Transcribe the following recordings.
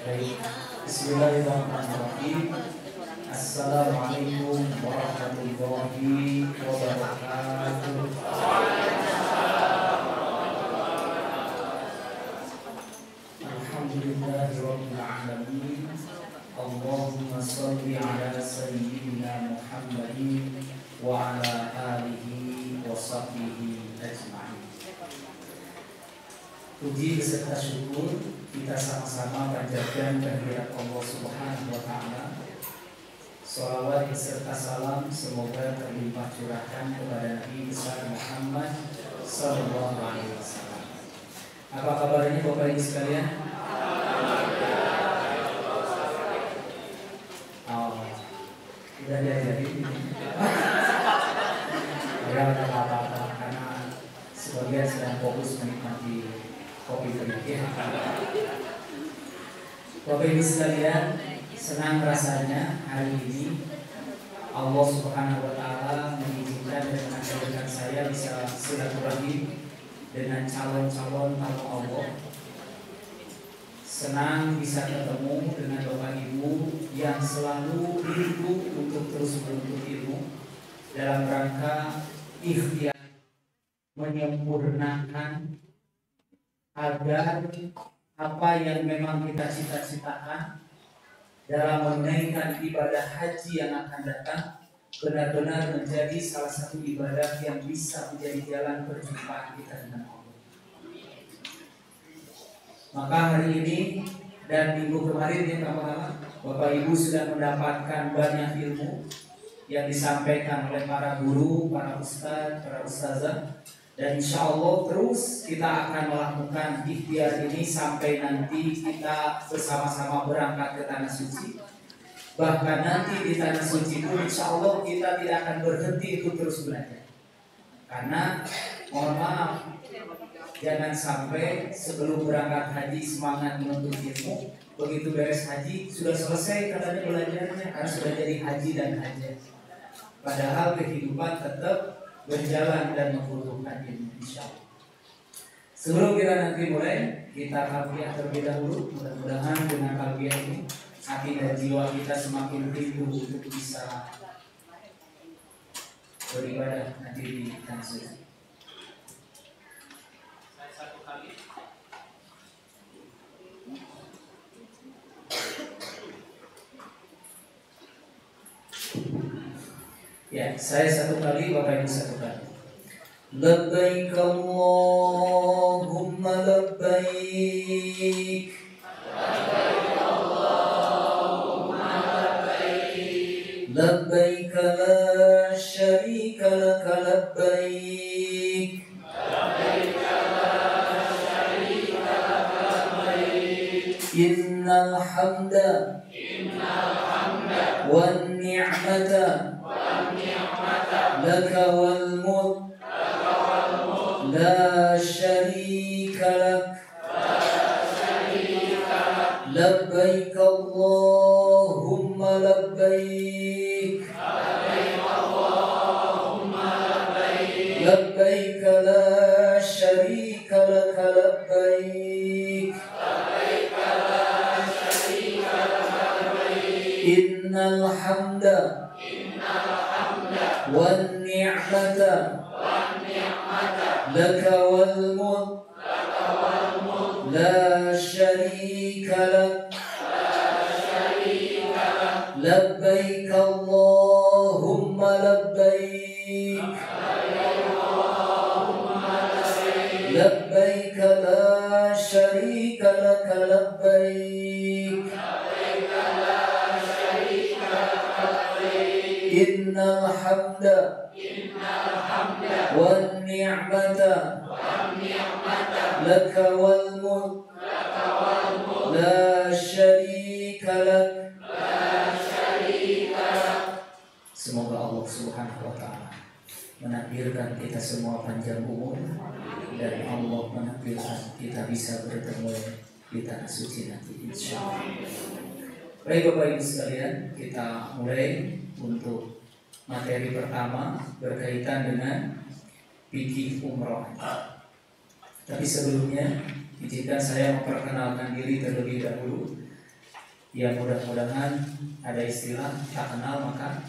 Baik, Bismillahirrahmanirrahim. Assalamualaikum warahmatullahi wabarakatuh. Alhamdulillahirabbil alamin. Allahumma shalli ala sayyidina Muhammadin wa ala alihi wa sahbihi ajma'in. Puji beserta syukur kita sama-sama panjatkan kehadirat Allah Subhanahu wa taala. Shalawat beserta salam semoga terlimpah curahkan kepada Nabi besar Muhammad sallallahu alaihi wasallam. Apa kabarnya Bapak Ibu sekalian? Oh, udah jadi. Ya udah apa-apa karena sebagian sedang fokus menikmati kopi sedikit. Bapak Ibu sekalian, senang rasanya hari ini Allah Subhanahu wa taala mengizinkan dan mengajarkan saya bisa silaturahim dengan calon-calon tamu Allah. Senang bisa ketemu dengan Bapak Ibu yang selalu rindu untuk terus menuntut ilmu dalam rangka ikhtiar menyempurnakan agar apa yang memang kita cita-citakan dalam menunaikan ibadah haji yang akan datang benar-benar menjadi salah satu ibadah yang bisa menjadi jalan perjumpaan kita dengan Allah. Maka hari ini dan minggu kemarin yang pertama, Bapak Ibu sudah mendapatkan banyak ilmu yang disampaikan oleh para guru, para ustadz, para ustazah. Dan insya Allah terus kita akan melakukan ikhtiar ini sampai nanti kita bersama-sama berangkat ke Tanah Suci. Bahkan nanti di Tanah Suci pun insya Allah kita tidak akan berhenti untuk terus belajar. Karena mohon maaf, jangan sampai sebelum berangkat haji semangat menuntut ilmu, begitu beres haji sudah selesai katanya belajarnya karena sudah jadi haji dan hajat. Padahal kehidupan tetap berjalan dan membutuhkan ilmu insyaallah. Sebelum kita nanti mulai, kita kalbiah terlebih dahulu. Mudah-mudahan dengan kalbiah ini hati dan jiwa kita semakin rindu untuk bisa beribadah nanti di Tanah Suci. Ya, saya satu kali, Bapak Ibu satu kali. Labbaik Allahumma labbaik. Labbaik Allahumma labbaik. Labbaik la syarika laka labbaik. Labbaik la syarika laka labbaik. Innal hamda wan ni'mata لك والملك لا شريك لك لبيك اللهم لبيك لبيك لا شريك لك لبيك إن الحمد والنعمة لك والملك لا شريك لك لبيك اللهم لبيك لبيك لا شريك لك لبيك إن الحمد والنعمة لك والملك لا شريك لك. Semoga Allah Subhanahu wa taala menakdirkan kita semua panjang umur dan Allah menakdirkan kita bisa bertemu di Tanah Suci nanti insyaallah. Baik Bapak Ibu sekalian, kita mulai untuk materi pertama berkaitan dengan fikih umroh. Tapi sebelumnya izinkan saya memperkenalkan diri terlebih dahulu. Ya mudah-mudahan ada istilah tak kenal maka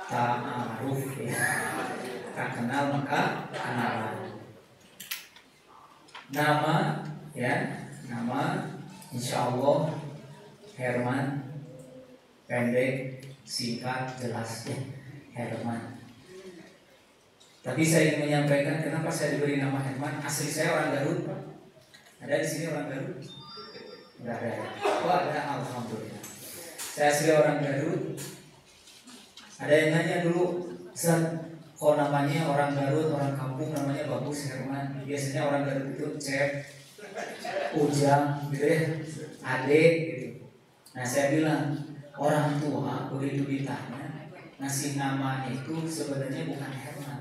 ta'aruf ya. Tak kenal maka kenalan. Nama ya, nama insya Allah Herman, pendek, singkat, jelas ya, Herman. Tapi saya ingin menyampaikan kenapa saya diberi nama Herman. Asli saya orang Garut, Pak. Ada di sini orang Garut? Enggak ada. Oh ada, alhamdulillah. Saya asli orang Garut. Ada yang nanya dulu, Ustaz, kok namanya orang Garut, orang kampung namanya bagus Herman. Biasanya orang Garut itu Cep, Ujang, gitu ya, Ade, gitu. Nah saya bilang orang tua begitu ditanya ngasih nama itu sebenarnya bukan Herman,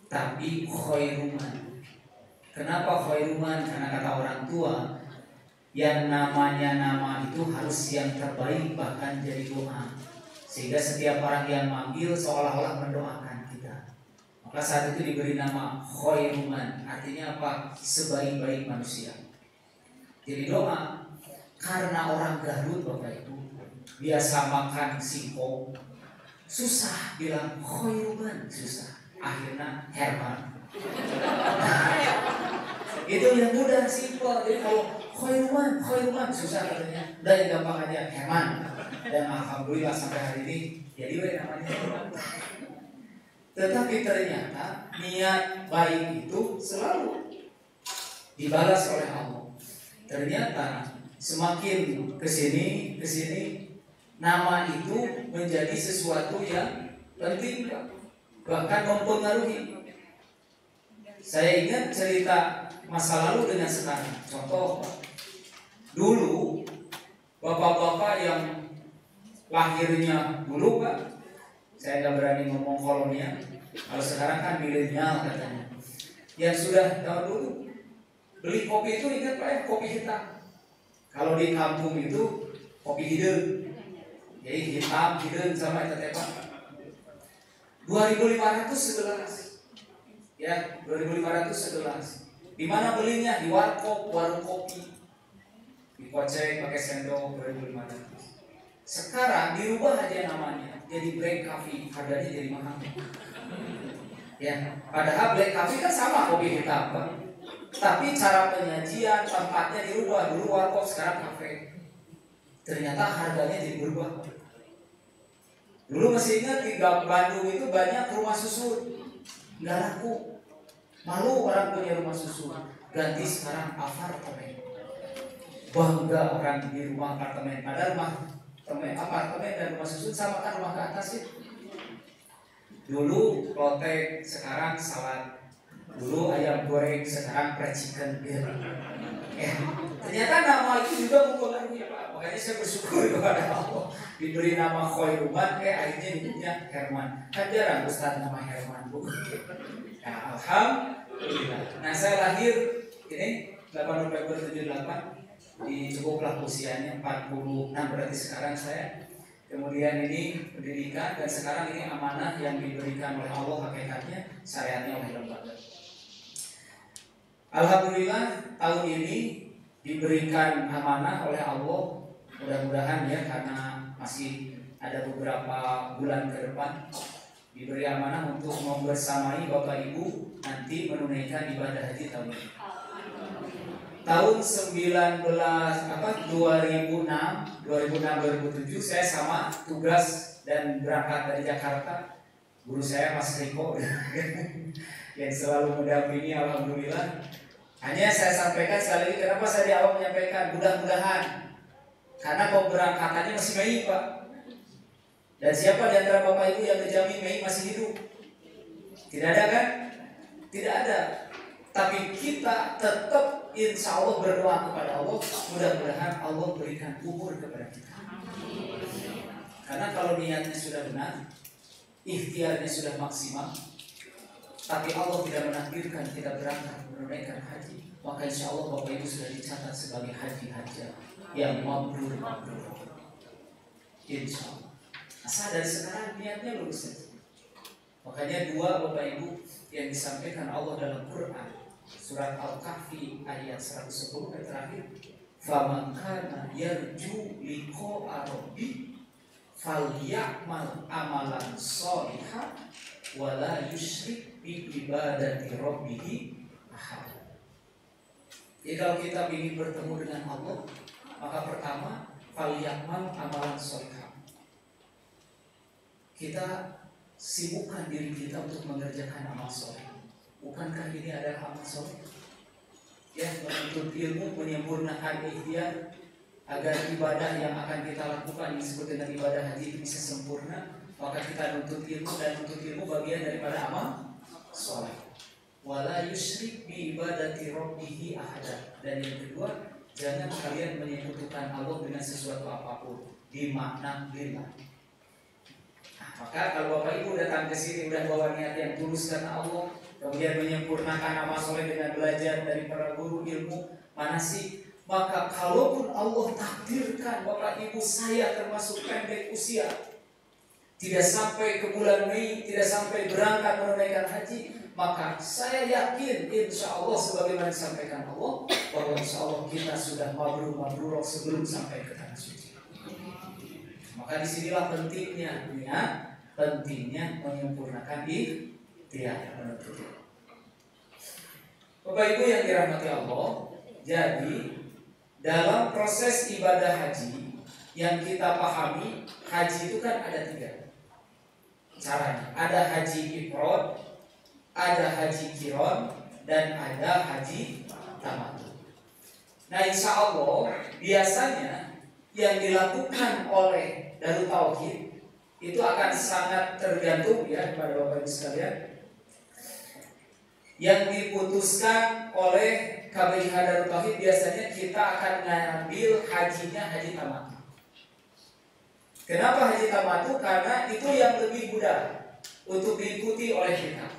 tapi Khairuman. Kenapa Khairuman? Karena kata orang tua yang namanya nama itu harus yang terbaik, bahkan jadi doa. Sehingga setiap orang yang manggil seolah-olah mendoakan kita. Maka saat itu diberi nama Khairuman. Artinya apa? Sebaik-baik manusia. Jadi doa. Karena orang Garut Bapak Ibu biasa makan singkong, susah bilang Khairuman, susah. Akhirnya Herman. Itu yang mudah, simpel. Jadi kalau Khairuman susah katanya. Dan yang gampang aja Herman. Dan alhamdulillah sampai hari ini jadi namanya Herman. Tetapi ternyata niat baik itu selalu dibalas oleh Allah. Ternyata semakin kesini nama itu menjadi sesuatu yang penting, bahkan mempengaruhi. Saya ingat cerita masa lalu dengan sekarang. Contoh, dulu bapak-bapak yang lahirnya dulu Pak, saya nggak berani ngomong kolonial. Kalau sekarang kan milenial katanya. Yang sudah tahun dulu beli kopi itu ingat Pak ya, kopi hitam. Kalau di kampung itu kopi hidung, jadi hitam hidung sama itu Pak. 2.500 segelas, ya 2.500 segelas. Di mana belinya? Di warkop, warung kopi. Dikocek pakai sendok 2.500. Sekarang dirubah aja namanya, jadi black coffee, harganya jadi mahal. Ya, padahal black coffee kan sama kopi hitam, Pak. Tapi cara penyajian, tempatnya dirubah. Dulu warkop, sekarang kafe. Ternyata harganya jadi berubah. Dulu masih ingat di Bandung itu banyak rumah susun, nggak laku. Malu orang punya rumah susun. Ganti sekarang apartemen. Bangga orang di rumah apartemen. Padahal apartemen dan rumah susun sama kan, rumah ke atas ya. Dulu lotek, sekarang salad. Dulu ayam goreng, sekarang fried chicken. Ya, ternyata nama itu juga mempengaruhi Pak. Makanya saya bersyukur kepada Allah diberi nama Khairuman, akhirnya hidupnya Herman. Kan jarang Ustaz nama Herman, Bu. Nah, alhamdulillah. Nah, saya lahir ini 8 November 78 di cukuplah usianya 46, berarti sekarang saya. Kemudian ini pendidikan, dan sekarang ini amanah yang diberikan oleh Allah, hakikatnya syariatnya oleh lembaga. Alhamdulillah tahun ini diberikan amanah oleh Allah. Mudah-mudahan ya, karena masih ada beberapa bulan ke depan, diberi amanah untuk membersamai Bapak Ibu nanti menunaikan ibadah haji tahun ini. Tahun 2006-2007 saya sama tugas dan berangkat dari Jakarta. Guru saya Mas Riko yang selalu mendampingi, alhamdulillah. Hanya saya sampaikan sekali lagi, kenapa saya di awal menyampaikan mudah-mudahan, karena pemberangkatannya masih Mei Pak. Dan siapa di antara Bapak Ibu yang menjamin Mei masih hidup? Tidak ada kan? Tidak ada. Tapi kita tetap insya Allah berdoa kepada Allah, mudah-mudahan Allah berikan umur kepada kita. Karena kalau niatnya sudah benar, ikhtiarnya sudah maksimal, tapi Allah tidak menakdirkan kita berangkat menunaikan haji, maka insya Allah Bapak Ibu sudah dicatat sebagai haji yang mabrur. Insya Allah. Asal dari sekarang niatnya lurus saja. Makanya dua Bapak Ibu yang disampaikan Allah dalam Quran, surat Al-Kahfi ayat 110 yang terakhir, faman kana yarju liqa'a rabbih falyamal amalan sholihan wa la yusyrik bi ibadati rabbih ahad. Jadi kalau kita ingin bertemu dengan Allah, maka pertama falyamal amalan sholihan. Kita sibukkan diri kita untuk mengerjakan amal soleh. Bukankah ini adalah amal soleh? Ya, menuntut ilmu, menyempurnakan ikhtiar agar ibadah yang akan kita lakukan yang disebut dengan ibadah haji itu bisa sempurna. Maka kita nuntut ilmu, dan nuntut ilmu bagian daripada amal soleh. Wala yusyrik bi ibadati rabbih ahada. Dan yang kedua, jangan kalian menyekutukan Allah dengan sesuatu apapun di makna lillah. Maka kalau Bapak Ibu datang ke sini udah bawa niat yang tulus karena Allah, kemudian menyempurnakan amal soleh dengan belajar dari para guru ilmu manasik, maka kalaupun Allah takdirkan Bapak Ibu saya termasuk pendek usia, tidak sampai ke bulan Mei, tidak sampai berangkat menunaikan haji, maka saya yakin insya Allah sebagaimana disampaikan Allah, bahwa insya Allah kita sudah mabrur sebelum sampai ke tanah suci. Maka disinilah pentingnya menyempurnakan ikhtiar menuntut. Bapak Ibu yang dirahmati Allah, jadi dalam proses ibadah haji yang kita pahami, haji itu kan ada 3 caranya. Ada haji ifrad, ada haji qiran, dan ada haji tamattu. Nah, insya Allah biasanya yang dilakukan oleh Darut Tauhid itu akan sangat tergantung ya kepada Bapak Ibu sekalian. Yang diputuskan oleh KBIH Darut Tauhid biasanya kita akan mengambil hajinya haji tamattu. Kenapa haji tamattu? Karena itu yang lebih mudah untuk diikuti oleh kita.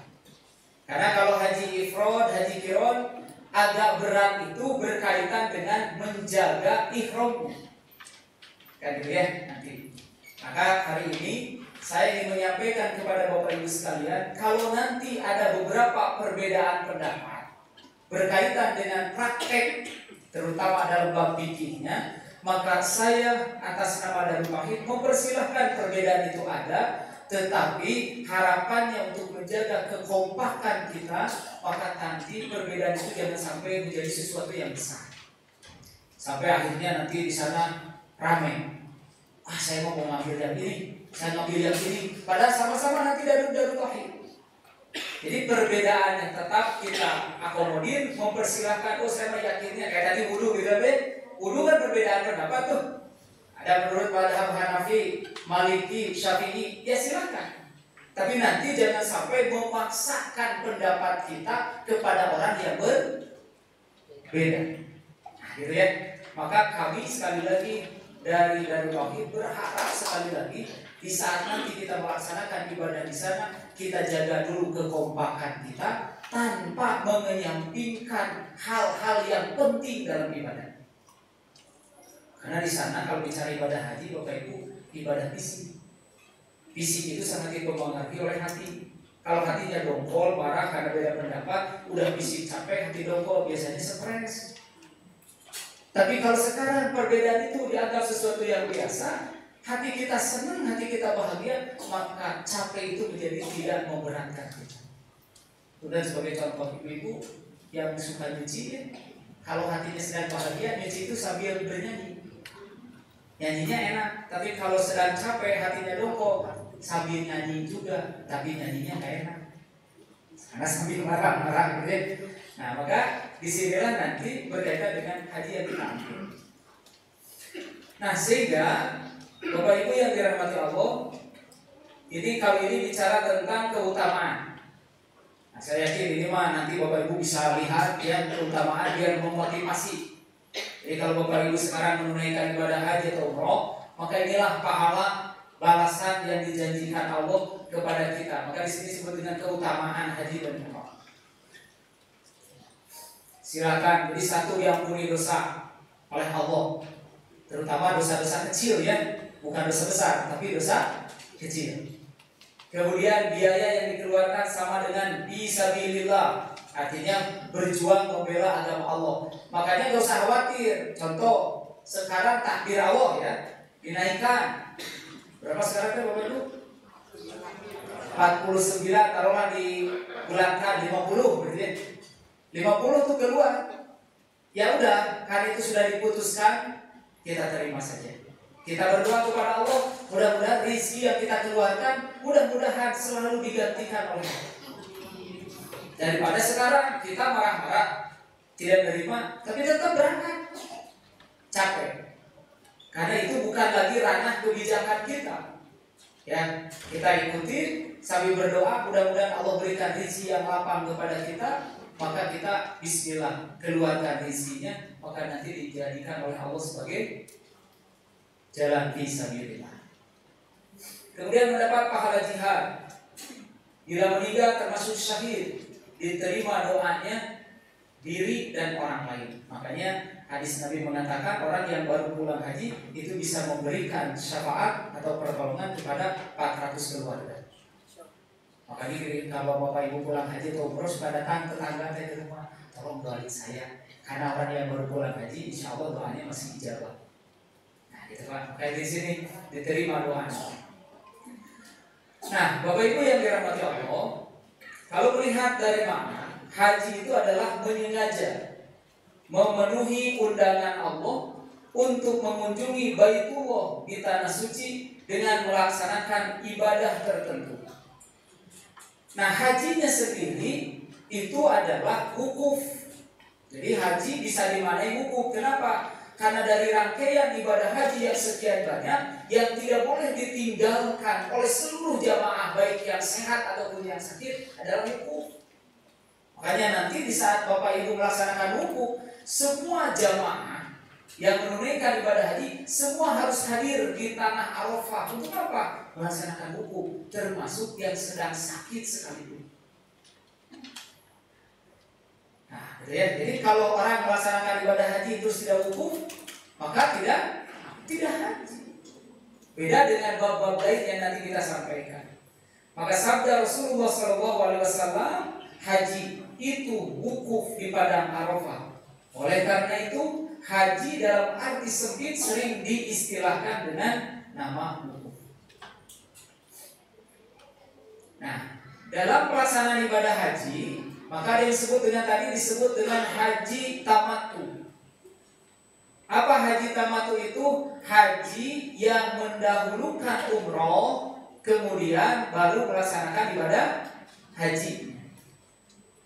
Karena kalau haji ifrad, haji qiran agak berat, itu berkaitan dengan menjaga ihrammu. Kan gitu ya nanti. Maka hari ini saya ingin menyampaikan kepada Bapak Ibu sekalian, kalau nanti ada beberapa perbedaan pendapat berkaitan dengan praktek, terutama dalam bab fikihnya, maka saya atas nama Darut Tauhid mempersilahkan perbedaan itu ada, tetapi harapannya untuk menjaga kekompakan kita, maka nanti perbedaan itu jangan sampai menjadi sesuatu yang besar, sampai akhirnya nanti di sana ramai. Saya mau ngambil yang ini, saya ngambil yang ini, padahal sama-sama nanti Darut Tauhid. Jadi perbedaan yang tetap kita akomodir, mempersilahkan. Saya meyakinnya kayak tadi wudu gitu deh. Wudu kan perbedaan pendapat tuh. Ada menurut mazhab Hanafi, Maliki, Syafi'i, ya silakan. Tapi nanti jangan sampai memaksakan pendapat kita kepada orang yang berbeda. Nah, gitu ya. Maka kami sekali lagi dari Darut Tauhid berharap sekali lagi di saat nanti kita melaksanakan ibadah di sana, kita jaga dulu kekompakan kita tanpa menyampingkan hal-hal yang penting dalam ibadah. Karena di sana kalau bicara ibadah haji, Bapak Ibu, ibadah fisik. Fisik itu sangat dipengaruhi oleh hati. Kalau hatinya dongkol, marah karena beda pendapat, udah fisik capek, hati dongkol, biasanya stres. Tapi kalau sekarang perbedaan itu dianggap sesuatu yang biasa, hati kita senang, hati kita bahagia, maka capek itu menjadi tidak memberatkan kita. Dan sebagai contoh ibu-ibu yang suka nyuci, ya, kalau hatinya sedang bahagia, nyuci itu sambil bernyanyi. Nyanyinya enak, tapi kalau sedang capek, hatinya dongkol, sambil nyanyi juga, tapi nyanyinya gak enak. Karena sambil marah-marah gitu. Nah, maka disinilah nanti berkaitan dengan haji yang kita ambil. Nah, sehingga Bapak Ibu yang dirahmati Allah, ini kali ini bicara tentang keutamaan. Nah, saya yakin ini mah nanti Bapak Ibu bisa lihat ya keutamaan biar memotivasi. Jadi kalau Bapak Ibu sekarang menunaikan ibadah haji atau umroh, maka inilah pahala balasan yang dijanjikan Allah kepada kita. Maka di sini disebut dengan keutamaan haji dan umroh. Silakan, jadi satu diampuni dosa oleh Allah, terutama dosa-dosa kecil ya, bukan dosa besar, tapi dosa kecil. Kemudian biaya yang dikeluarkan sama dengan fisabilillah, Artinya berjuang membela agama Allah. Makanya gak usah khawatir. Contoh, sekarang takbir Allah ya dinaikkan. Berapa sekarang Bapak Ibu? 49, taruhlah dibulatkan 50 berarti. 50 tuh keluar. Ya udah, karena itu sudah diputuskan, kita terima saja. Kita berdoa kepada Allah, mudah-mudahan rezeki yang kita keluarkan mudah-mudahan selalu digantikan oleh Allah. Daripada sekarang kita marah-marah, tidak menerima, tapi tetap berangkat, capek. Karena itu bukan lagi ranah kebijakan kita. Ya, kita ikuti sambil berdoa, mudah-mudahan Allah berikan rezeki yang lapang kepada kita, maka kita bismillah keluarkan rezekinya, maka nanti dijadikan oleh Allah sebagai jalan fisabilillah. Kemudian mendapat pahala jihad. Bila meninggal termasuk syahid, diterima doanya diri dan orang lain. Makanya hadis Nabi mengatakan orang yang baru pulang haji itu bisa memberikan syafaat atau pertolongan kepada 400 keluarga. Makanya kalau Bapak Ibu pulang haji atau umroh suka datang tetangga ke rumah, tolong doain saya, karena orang yang baru pulang haji insya Allah doanya masih dijawab. Nah gitu Pak, kayak di sini diterima doanya. Nah Bapak Ibu yang dirahmati Allah, kalau melihat dari mana haji itu adalah menyengaja memenuhi undangan Allah untuk mengunjungi Baitullah di tanah suci dengan melaksanakan ibadah tertentu. Nah hajinya sendiri itu adalah wukuf. Jadi haji bisa dimaknai wukuf. Kenapa? Karena dari rangkaian ibadah haji yang sekian banyak yang tidak boleh ditinggalkan oleh seluruh jamaah baik yang sehat ataupun yang sakit adalah wukuf. Makanya nanti di saat Bapak Ibu melaksanakan wukuf, semua jamaah yang menunaikan ibadah haji semua harus hadir di tanah Arafah. Untuk apa? Melaksanakan wukuf, termasuk yang sedang sakit sekalipun. Nah, gitu ya. Jadi kalau orang melaksanakan ibadah haji terus tidak wukuf, maka tidak haji. Beda dengan bab-bab lain yang nanti kita sampaikan. Maka sabda Rasulullah SAW, haji itu wukuf di padang Arafah. Oleh karena itu, haji dalam arti sempit sering diistilahkan dengan nama wukuf. Nah, dalam pelaksanaan ibadah haji, maka yang disebut dengan tadi disebut dengan haji tamattu. Apa haji tamattu itu? Haji yang mendahulukan umroh, kemudian baru melaksanakan ibadah haji.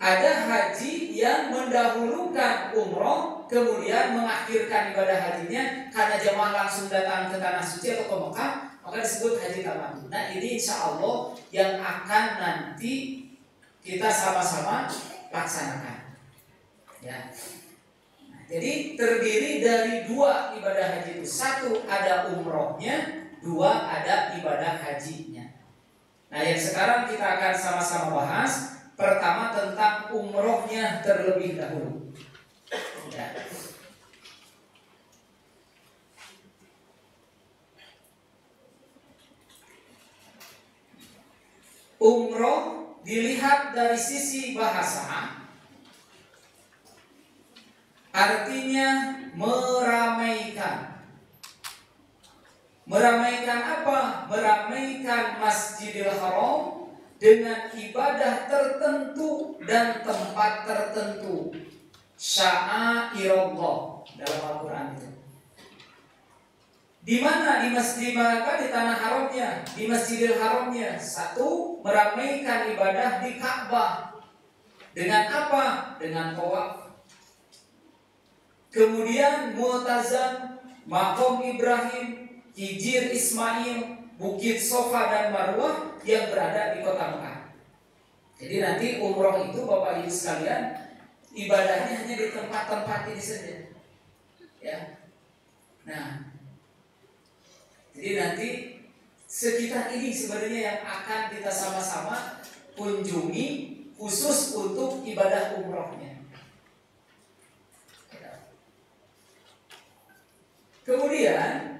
Ada haji yang mendahulukan umroh, kemudian mengakhirkan ibadah hajinya karena jemaah langsung datang ke tanah suci atau ke Mekah, maka disebut haji tamattu. Nah ini insya Allah yang akan nanti kita sama-sama laksanakan. Ya. Nah, jadi terdiri dari dua ibadah haji itu. Satu ada umrohnya, dua ada ibadah hajinya. Nah yang sekarang kita akan sama-sama bahas. Pertama tentang umrohnya terlebih dahulu. Ya. Umroh dilihat dari sisi bahasa, artinya meramaikan. Meramaikan apa? Meramaikan Masjidil Haram dengan ibadah tertentu dan tempat tertentu. Sya'airullah dalam Al-Quran itu. Di mana? Di masjid apa? Di tanah haramnya, di Masjidil Haramnya. Satu, meramaikan ibadah di Ka'bah. Dengan apa? Dengan tawaf. Kemudian Mu'tazam, Maqam Ibrahim, Hijir Ismail, Bukit Sofa dan Marwah yang berada di kota Mekah. Jadi nanti umroh itu Bapak Ibu sekalian, ibadahnya hanya di tempat-tempat ini saja. Ya. Nah, jadi nanti sekitar ini sebenarnya yang akan kita sama-sama kunjungi khusus untuk ibadah umrohnya. Kemudian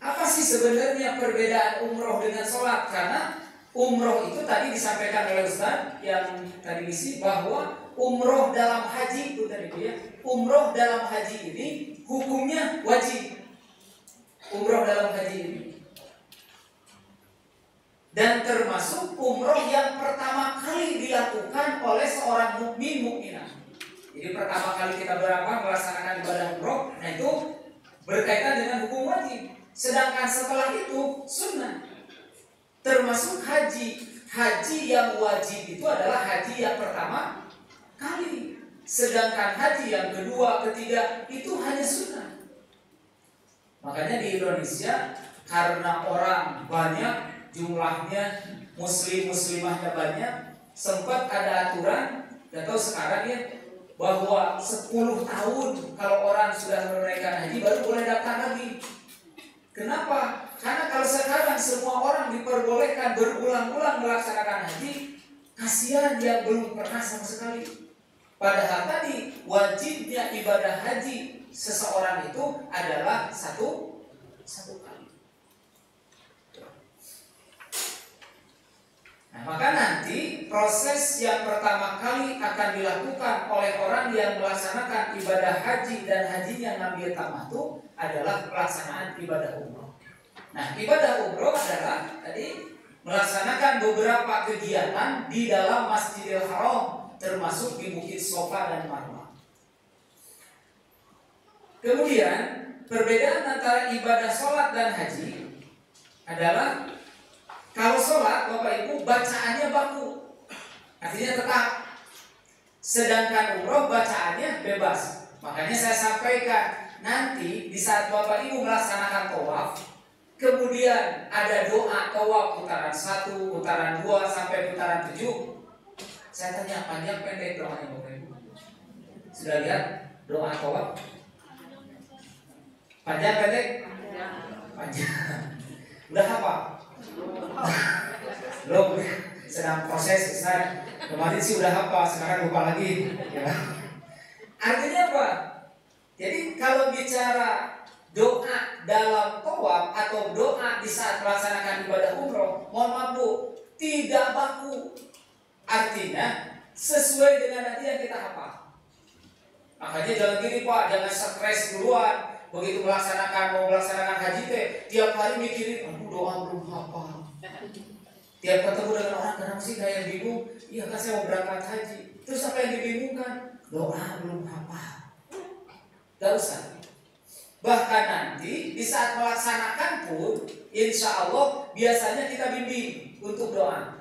apa sih sebenarnya perbedaan umroh dengan sholat? Karena Umroh itu tadi disampaikan oleh Ustaz yang tadi isi bahwa umroh dalam haji itu tadi ya. Umroh dalam haji ini hukumnya wajib. Umroh dalam haji ini. Dan termasuk umroh yang pertama kali dilakukan oleh seorang mukminah. Jadi pertama kali kita melaksanakan ibadah umroh, nah itu berkaitan dengan hukum wajib. Sedangkan setelah itu sunnah. Termasuk haji. Haji yang wajib itu adalah haji yang pertama kali. Sedangkan haji yang kedua, ketiga itu hanya sunnah. Makanya di Indonesia karena orang banyak, jumlahnya muslimahnya banyak, sempat ada aturan, gak tahu sekarang ya, bahwa 10 tahun kalau orang sudah menunaikan haji baru boleh daftar lagi. Kenapa? Karena kalau sekarang semua orang diperbolehkan berulang-ulang melaksanakan haji, kasihan yang belum pernah sama sekali. Padahal tadi wajibnya ibadah haji seseorang itu adalah satu kali. Nah, maka nanti proses yang pertama kali akan dilakukan oleh orang yang melaksanakan ibadah haji dan hajinya ngambil tamattu adalah pelaksanaan ibadah umroh. Nah, ibadah umroh adalah tadi melaksanakan beberapa kegiatan di dalam Masjidil Haram, termasuk di Bukit Sofa dan Marwah. Kemudian perbedaan antara ibadah sholat dan haji adalah kalau sholat Bapak Ibu bacaannya baku, artinya tetap. Sedangkan umroh bacaannya bebas. Makanya saya sampaikan nanti di saat Bapak Ibu melaksanakan tawaf, kemudian ada doa tawaf putaran 1, putaran 2 sampai putaran 7. Saya tanya panjang pendek doanya Bapak Ibu. Sudah lihat doa tawaf? Panjang pendek? Panjang. Udah apa? Belum, sedang proses Ustaz. Kemarin sih udah apa, sekarang lupa lagi ya. Artinya apa? Jadi kalau bicara doa dalam tawaf atau doa di saat melaksanakan ibadah umroh, mohon maaf Bu, tidak baku. Artinya sesuai dengan nanti yang kita hafal. Makanya jangan gini Pak, jangan stres duluan. Begitu mau melaksanakan haji teh, tiap hari mikirin, aduh doa belum hafal. Tiap ketemu dengan orang, kenapa sih kayak bingung? Iya kan saya mau berangkat haji. Terus apa yang dibingungkan? Doa belum hafal. Gak usah. Bahkan nanti di saat melaksanakan pun, insya Allah biasanya kita bimbing untuk doa.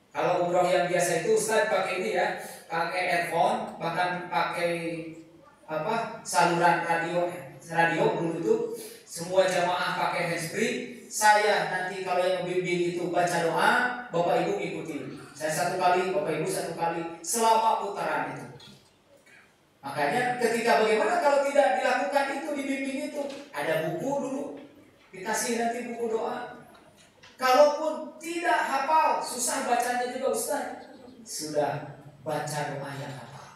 Kalau umroh yang biasa itu Ustaz pakai ini ya, pakai earphone, bahkan pakai saluran radio dulu itu semua jamaah pakai handsfree. Saya nanti kalau yang membimbing itu baca doa, Bapak Ibu ikuti. Saya 1 kali, Bapak Ibu 1 kali selama putaran itu. Makanya ketika bagaimana kalau tidak dilakukan itu, dibimbing itu, ada buku dulu, dikasih nanti buku doa. Kalaupun tidak hafal, susah bacanya juga Ustaz, sudah baca doa yang hafal.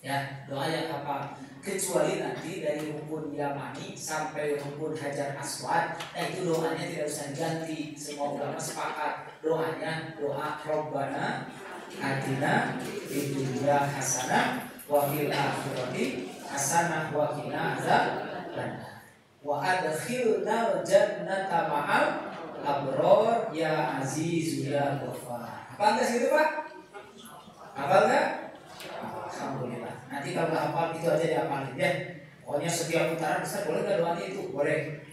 Ya, doa yang hafal. Kecuali nanti dari rukun Yamani sampai rukun Hajar Aswad, nah itu doanya tidak usah diganti. Semua ulama sepakat doanya doa Rabbana atina fid dunya hasanah wa fil akhirati hasanah wa qina adzabannar wa adkhilna jannata ma'al abror ya azizu ya ghafar. Apa enggak segitu Pak? Apa enggak? Alhamdulillah. Nanti kalau nggak hafal itu aja dihafalin ya. Pokoknya setiap putaran Ustaz boleh nggak doanya itu? Boleh.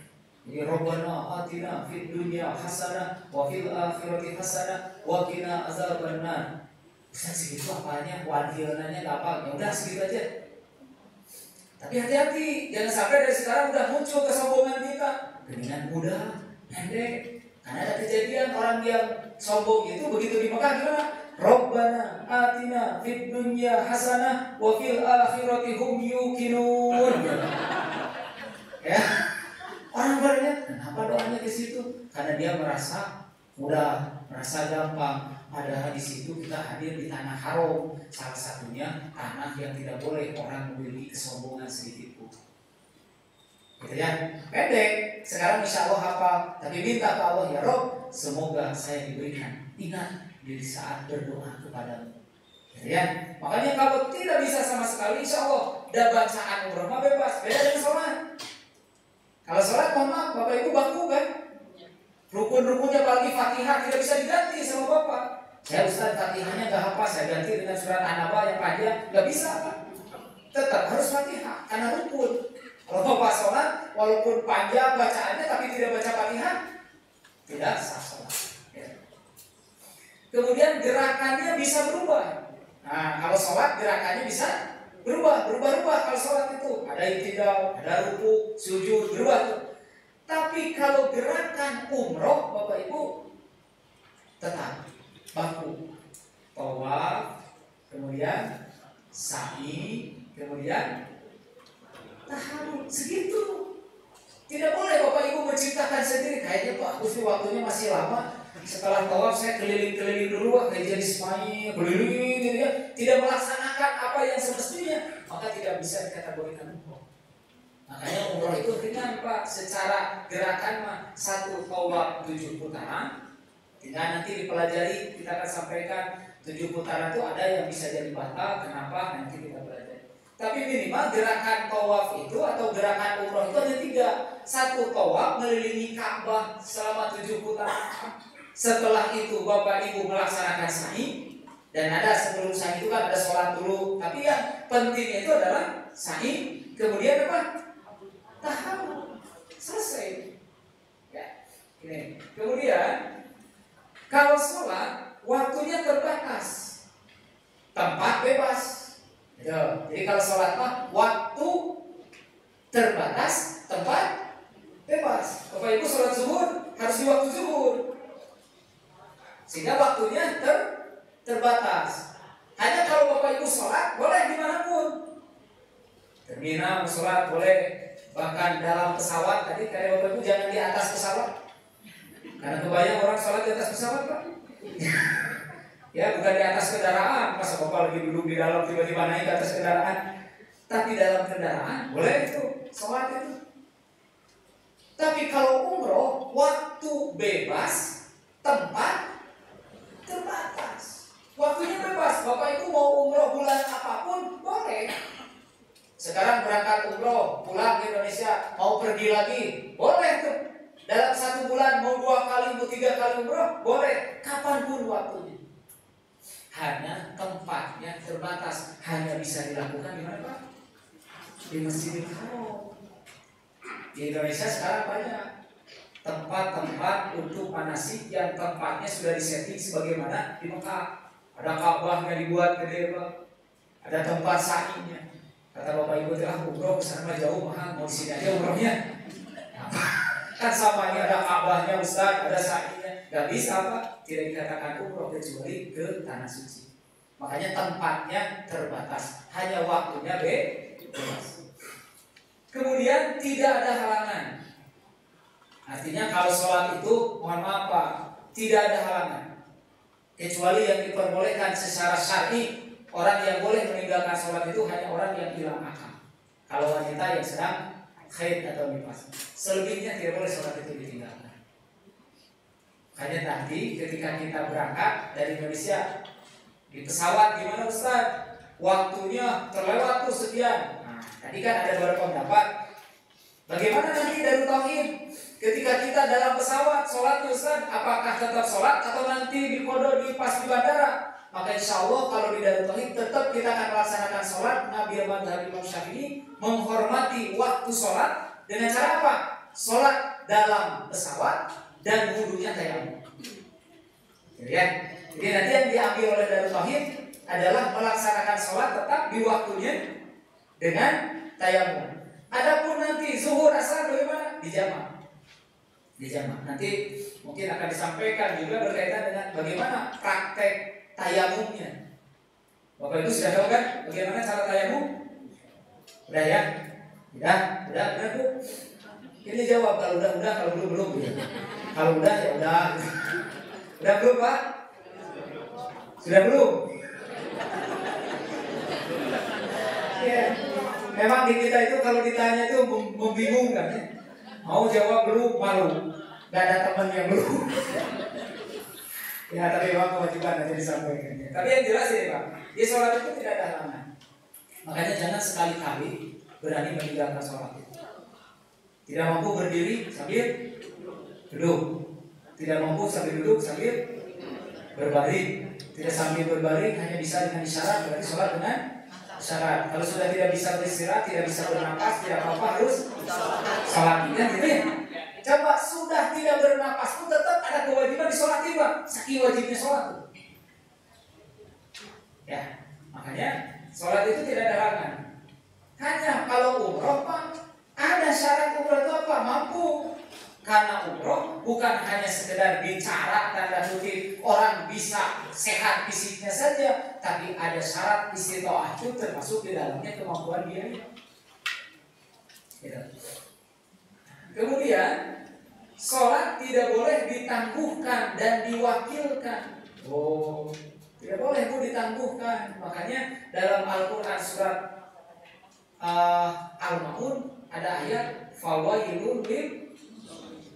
Jadi Rabbana atina fid dunya hasanah wa fil akhirati hasanah wa qina adzabannar. Ustaz segitu apanya? Wadilnanya nggak apa? Ya udah segitu aja. Tapi hati-hati, jangan sampai dari sekarang udah muncul kesombongan kita. Geningan muda, pendek. Karena ada kejadian orang yang sombong itu begitu di Mekah gimana? Rabbana atina fid dunya hasanah wa fil akhirati hum yuqinun. Ya. Orang bertanya, kenapa doanya ke situ? Karena dia merasa mudah, merasa gampang. Padahal di situ kita hadir di tanah haram, salah satunya tanah yang tidak boleh orang memiliki kesombongan sedikit pun. Gitu ya. Pendek. Sekarang insya Allah hafal, tapi minta ke Allah ya Rob, semoga saya diberikan. Ingat di saat berdoa kepadamu. Ya, makanya kalau tidak bisa sama sekali, insya Allah dah bacaan umroh mah bebas. Beda dengan sholat. Kalau sholat, mohon maaf, Bapak Ibu baku kan? Rukun-rukunnya apalagi Fatihah tidak bisa diganti sama Bapak. Saya Ustaz Fatihahnya gak hafal, saya ganti dengan surat An-Naba yang panjang, gak bisa Pak. Tetap harus Fatihah karena rukun. Kalau Bapak sholat, walaupun panjang bacaannya tapi tidak baca Fatihah, tidak sah sholat. Ya. Kemudian gerakannya bisa berubah. Nah, kalau sholat gerakannya bisa berubah kalau sholat itu ada i'tidal, ada ruku, sujud, berubah tuh. Tapi kalau gerakan umroh, Bapak Ibu tetap baku, tawaf, kemudian sa'i, kemudian tahalul, segitu. Tidak boleh Bapak Ibu menciptakan sendiri. Kayaknya Pak Agus waktunya masih lama. Setelah tawaf saya keliling-keliling dulu, kayak jadi Ismail, keliling gitu ya. Tidak melaksanakan apa yang semestinya, maka tidak bisa dikategorikan umroh. Makanya umroh itu ringan Pak. Secara gerakan mah 1 tawaf 7 putaran. Tinggal nanti dipelajari, kita akan sampaikan 7 putaran itu ada yang bisa jadi batal. Kenapa? Nanti kita pelajari. Tapi minimal gerakan tawaf itu atau gerakan umroh itu ada 3. 1 tawaf mengelilingi Ka'bah selama 7 putaran. Setelah itu Bapak Ibu melaksanakan sa'i, dan ada sebelum sa'i itu kan ada sholat dulu. Tapi yang penting itu adalah sa'i, kemudian apa? Tahalul. Selesai. Ya. Ini. Kemudian kalau sholat waktunya terbatas, tempat bebas. Jadi kalau sholat mah waktu terbatas, tempat bebas. Bapak Ibu sholat zuhur harus di waktu zuhur, sehingga waktunya terbatas. Hanya kalau Bapak Ibu sholat boleh dimanapun. Terminal sholat boleh, bahkan dalam pesawat. Tadi kayak Bapak Ibu jangan di atas pesawat, karena kebanyakan orang sholat di atas pesawat Pak. Ya bukan di atas kendaraan. Masa Bapak lagi duduk di dalam tiba-tiba naik ke atas kendaraan. Tapi dalam kendaraan boleh itu sholat itu. Tapi kalau umroh waktu bebas, tempat terbatas. Waktunya bebas. Bapak Ibu mau umroh bulan apapun boleh. Sekarang berangkat umroh, pulang ke Indonesia, mau pergi lagi, boleh tuh. Dalam 1 bulan mau 2 kali, mau 3 kali umroh, boleh. Kapanpun waktunya. Hanya tempatnya terbatas. Hanya bisa dilakukan di mana Pak? Di Masjidil Haram. Di Indonesia sekarang banyak tempat-tempat untuk manasik yang tempatnya sudah disetting sebagaimana di Mekah. Ada Ka'bahnya dibuat gede Pak. Ada tempat sa'inya. Kata Bapak Ibu telah umroh kesana jauh mahal, mau di sini aja umrohnya. Kan sama ini ada Ka'bahnya Ustaz, ada sa'inya. Gak bisa Pak, tidak dikatakan umroh kecuali ke tanah suci. Makanya tempatnya terbatas, hanya waktunya bebas. Kemudian tidak ada halangan. Artinya kalau sholat itu, mohon maaf Pak, tidak ada halangan. Kecuali yang diperbolehkan secara syar'i, orang yang boleh meninggalkan sholat itu hanya orang yang hilang akal. Kalau wanita yang sedang haid atau nifas, selebihnya tidak boleh sholat itu ditinggalkan. Hanya nanti ketika kita berangkat dari Indonesia di pesawat, gimana Ustaz? Waktunya terlewat tuh sekian. Nah, tadi kan ada beberapa pendapat. Bagaimana nanti dari tauhid? Ketika kita dalam pesawat sholat Ustaz, apakah tetap sholat atau nanti dikodok di pas di bandara? Maka insya Allah kalau di Darut Tauhid tetap kita akan melaksanakan sholat. Nabi Muhammad Imam Syafi'i menghormati waktu sholat dengan cara apa? Sholat dalam pesawat dan wudunya tayamum. Ya. Jadi nanti yang diambil oleh Darut Tauhid adalah melaksanakan sholat tetap di waktunya dengan tayamum. Adapun nanti zuhur asar bagaimana? Dijamak. Nanti mungkin akan disampaikan juga berkaitan dengan bagaimana praktek tayamumnya. Bapak Ibu sudah tahu kan bagaimana cara tayamum? Udah ya? Udah Bu. Ini jawab kalau udah, kalau belum. Kalau udah ya udah. Udah belum Pak? Sudah belum? Ya. Memang di kita itu kalau ditanya itu membingungkan ya. Mau jawab belum malu. Gak ada teman yang belum. Ya tapi memang kewajiban aja disampaikan. Tapi yang jelas ini Pak, di sholat itu tidak ada halangan. Makanya jangan sekali-kali berani meninggalkan sholat itu. Tidak mampu berdiri sambil duduk, tidak mampu sambil duduk sambil berbaring, tidak sambil berbaring hanya bisa dengan isyarat, berarti sholat dengan isyarat. Kalau sudah tidak bisa beristirahat, tidak bisa bernapas, tidak apa-apa harus sholat. Ya, gitu ya. Coba sudah tidak bernapas pun tetap ada kewajiban di sholat itu, saking wajibnya sholat. Ya, makanya sholat itu tidak ada halangan. Hanya kalau umroh Pak, ada syarat umroh itu apa? Mampu. Karena umroh bukan hanya sekedar bicara tanda kutip orang bisa sehat fisiknya saja, tapi ada syarat istitoah itu termasuk di dalamnya kemampuan biaya. Gitu. Kemudian sholat tidak boleh ditangguhkan dan diwakilkan. Oh, tidak boleh Bu ditangguhkan. Makanya dalam Al-Quran surat Al-Ma'un ada ayat fawailun lil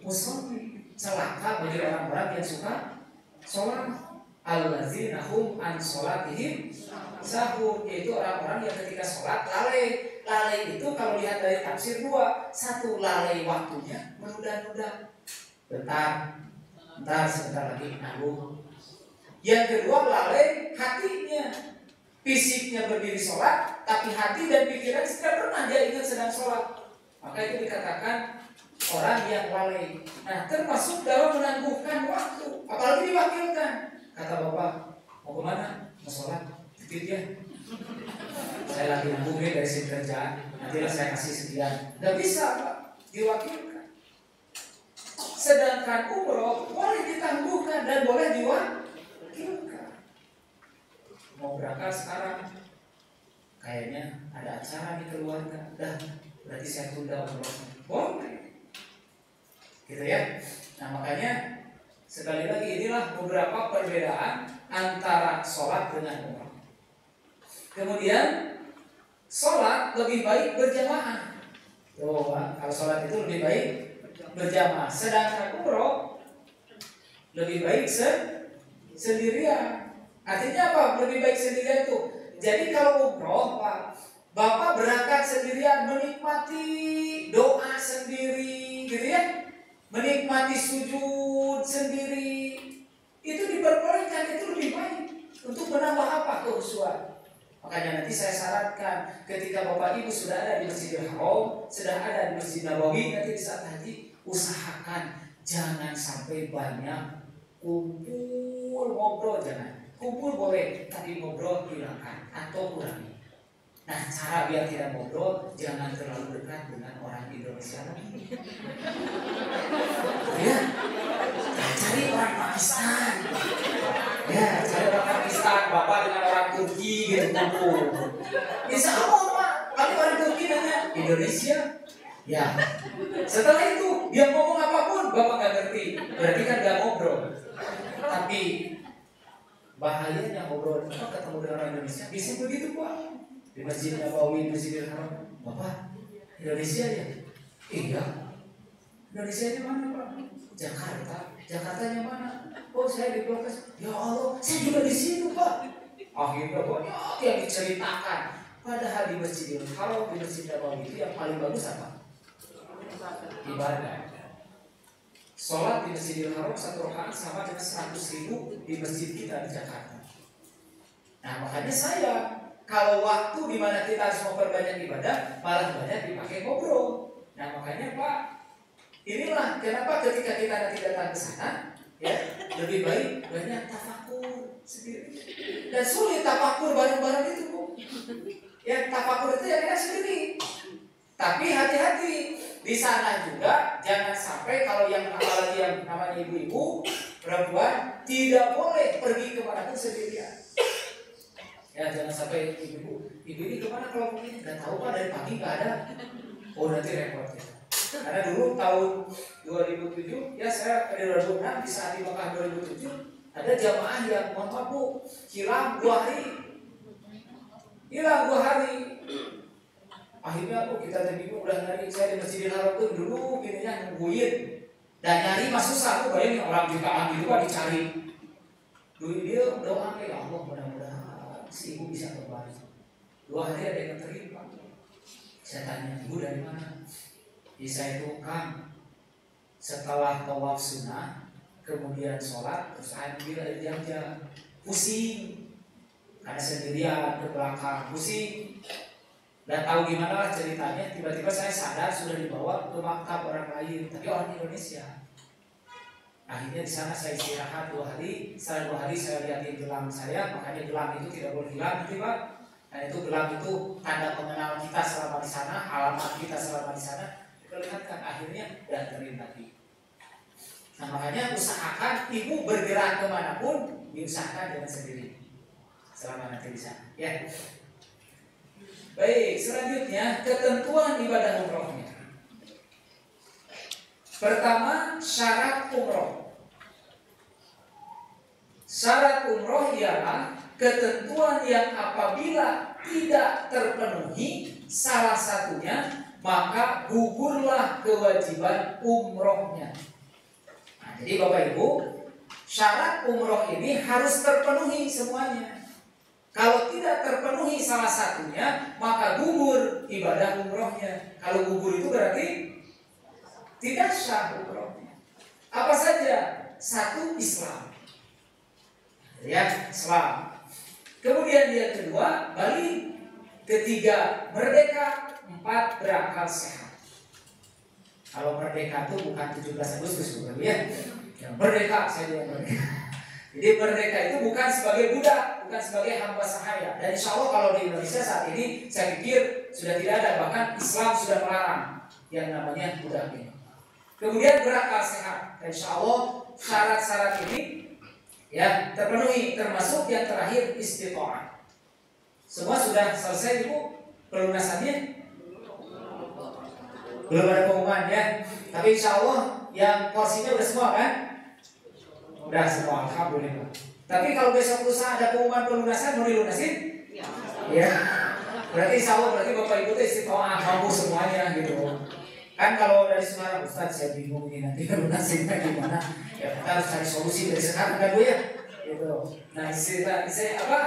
musallin, celaka bagi orang-orang yang suka sholat. Allazina hum an sholatihim sahun, yaitu orang-orang yang ketika sholat lalai. Lalai itu kalau lihat dari tafsir dua, satu lalai waktunya menunda-nunda, bentar sebentar lagi nanggung. Yang kedua lalai hatinya, fisiknya berdiri sholat, tapi hati dan pikiran tidak pernah dia ingat sedang sholat. Maka itu dikatakan orang yang lalai. Nah, termasuk dalam menangguhkan waktu, apalagi diwakilkan. Kata bapak, mau kemana? Mau sholat? Titip ya. Saya lagi nanggung dari sini kerjaan, nantilah saya kasih sekian. Gak bisa Pak, diwakilkan. Sedangkan umroh boleh ditangguhkan dan boleh diwakilkan. Mau berangkat sekarang, kayaknya ada acara di keluarga, dah berarti saya tunda umrohnya. Boleh, gitu ya. Nah makanya sekali lagi inilah beberapa perbedaan antara sholat dengan umroh. Kemudian sholat lebih baik berjamaah. Tuh, kalau sholat itu lebih baik berjamaah. Sedangkan umroh lebih baik sendirian. Artinya apa? Lebih baik sendirian itu. Jadi kalau umroh Pak, Bapak berangkat sendirian, menikmati doa sendiri, gitu ya, menikmati sujud sendiri, itu diperbolehkan, itu lebih baik untuk menambah apa? Kehusuan. Makanya nanti saya syaratkan ketika Bapak Ibu sudah ada di Masjidil Haram, sudah ada di Masjid Nabawi, nanti di saat haji usahakan jangan sampai banyak kumpul ngobrol, jangan. Kumpul boleh, tapi ngobrol hilangkan atau kurangi. Nah, cara biar tidak ngobrol, jangan terlalu dekat dengan orang Indonesia lagi. Ya, cari orang Pakistan. Ya, cari orang Pakistan, Bapak dengan orang Turki gitu kumpul. Insya Allah Pak, kalau orang Turki nanya Indonesia, ya. Setelah itu dia ngomong apapun Bapak nggak ngerti, berarti kan nggak ngobrol. Tapi bahayanya ngobrol, Bapak ketemu dengan orang Indonesia, bisa begitu Pak. Di Masjid Nabawi, Masjidil Haram, Bapak Indonesia ya? Iya. Indonesia ini mana Pak? Jakarta. Jakartanya mana? Oh saya di Blokes. Ya Allah, saya juga di situ Pak. Akhirnya banyak yang diceritakan. Padahal di Masjidil Haram, di Masjid Nabawi itu yang paling bagus apa? Ibadah. Sholat di Masjidil Haram 1 rakaat sama dengan 100.000 di masjid kita di Jakarta. Nah makanya saya, kalau waktu di mana kita harus memperbanyak ibadah, malah banyak dipakai ngobrol. Nah makanya Pak, inilah kenapa ketika kita nanti datang ke sana, ya lebih baik banyak tafakur sendiri. Dan sulit tafakur bareng-bareng itu Bu. Ya tafakur itu ya kita sendiri. Tapi hati-hati di sana juga, jangan sampai kalau yang apalagi yang namanya ibu-ibu perempuan tidak boleh pergi kemanapun sendirian. Ya jangan sampai ibu ini kemana kalau begini nggak tahu Pak, dari pagi nggak ada. Oh nanti repot ya. Karena dulu tahun 2007 ya saya di 2006 di saat di Mekah 2007 ada jamaah yang mohon maaf Bu hilang 2 hari. Hilang 2 hari. Akhirnya Bu kita bingung udah nyari, saya di Masjidil Haram tuh dulu gininya nungguin Dan nyari mah susah tuh, bayangin orang jutaan gitu kan dicari. Dulu dia doa ya Allah mudah-mudahan si ibu bisa kembali. 2 hari ada yang terima. Saya tanya, ibu dari mana? Saya itu kan setelah tawaf sunnah, kemudian sholat, terus ambil air jam-jam, pusing, karena sendirian ke belakang, pusing. Dan tahu gimana lah ceritanya, tiba-tiba saya sadar sudah dibawa ke maktab orang lain, tapi orang Indonesia. Akhirnya di sana saya istirahat 2 hari. Setelah 2 hari saya lihatin gelang saya, makanya gelang itu tidak boleh hilang, nanti Pak. Dan itu gelang itu tanda pengenal kita selama di sana, alamat kita selama di sana. Diperlihatkan akhirnya dan terima lagi. Nah makanya usahakan ibu bergerak kemanapun, diusahakan dengan sendiri selama nanti di sana. Ya. Baik, selanjutnya ketentuan ibadah umrohnya. Pertama, syarat umroh. Syarat umroh ialah ketentuan yang apabila tidak terpenuhi salah satunya, maka gugurlah kewajiban umrohnya. Nah, jadi Bapak Ibu, syarat umroh ini harus terpenuhi semuanya. Kalau tidak terpenuhi salah satunya, maka gugur ibadah umrohnya. Kalau gugur itu berarti tidak sah umrohnya. Apa saja? 1, Islam. Ya, Islam. Kemudian yang kedua, balik. Ketiga, merdeka. 4, berakal sehat. Kalau merdeka itu bukan 17 Agustus bukan ya? Yang merdeka, saya juga merdeka. Jadi merdeka itu bukan sebagai budak, bukan sebagai hamba sahaya. Dan insya Allah kalau di Indonesia saat ini saya pikir sudah tidak ada, bahkan Islam sudah melarang yang namanya budak ini. Kemudian berakal sehat. Dan insya Allah syarat-syarat ini ya terpenuhi, termasuk yang terakhir istiqomah. Semua sudah selesai Ibu pelunasannya? Belum ada pengumuman ya. Tapi insya Allah yang porsinya udah semua kan? Udah semua, alhamdulillah. Tapi kalau besok lusa ada pengumuman pelunasan, mau dilunasin? Ya. Berarti insya Allah berarti Bapak Ibu itu istiqomah mampu semuanya gitu. Kan kalau dari sekarang Ustaz saya bingung ini nanti lunasinnya gimana? Ya kita harus cari solusi dari sekarang kan Bu ya. Gitu. Nah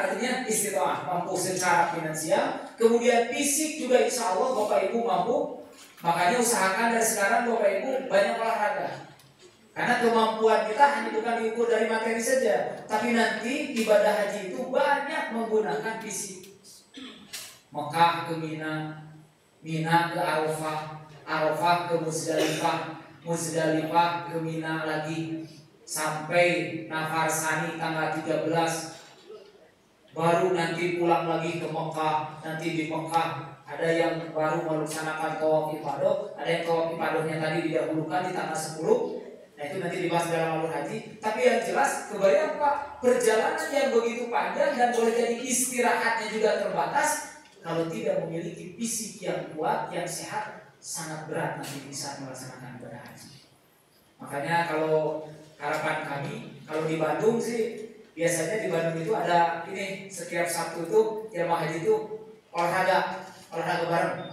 artinya istiqomah, mampu secara finansial, kemudian fisik juga insya Allah Bapak Ibu mampu. Makanya usahakan dari sekarang Bapak Ibu banyak olahraga. Karena kemampuan kita hanya bukan diukur dari materi saja, tapi nanti ibadah haji itu banyak menggunakan fisik. Mekah ke Mina, Mina ke Arafah, Arafah ke Muzdalifah, Muzdalifah ke Mina lagi, sampai Nafar Sani tanggal 13. Baru nanti pulang lagi ke Mekah. Nanti di Mekah ada yang baru melaksanakan tawaf ifadah, ada yang tawaf ibadahnya tadi didahulukan di tanggal 10. Nah itu nanti dibahas dalam alur haji. Tapi yang jelas kebayang Pak, perjalanan yang begitu panjang dan boleh jadi istirahatnya juga terbatas. Kalau tidak memiliki fisik yang kuat, yang sehat, sangat berat nanti di saat melaksanakan ibadah haji. Makanya kalau harapan kami, kalau di Bandung sih biasanya di Bandung itu ada ini, setiap Sabtu itu jamaah haji itu olahraga bareng.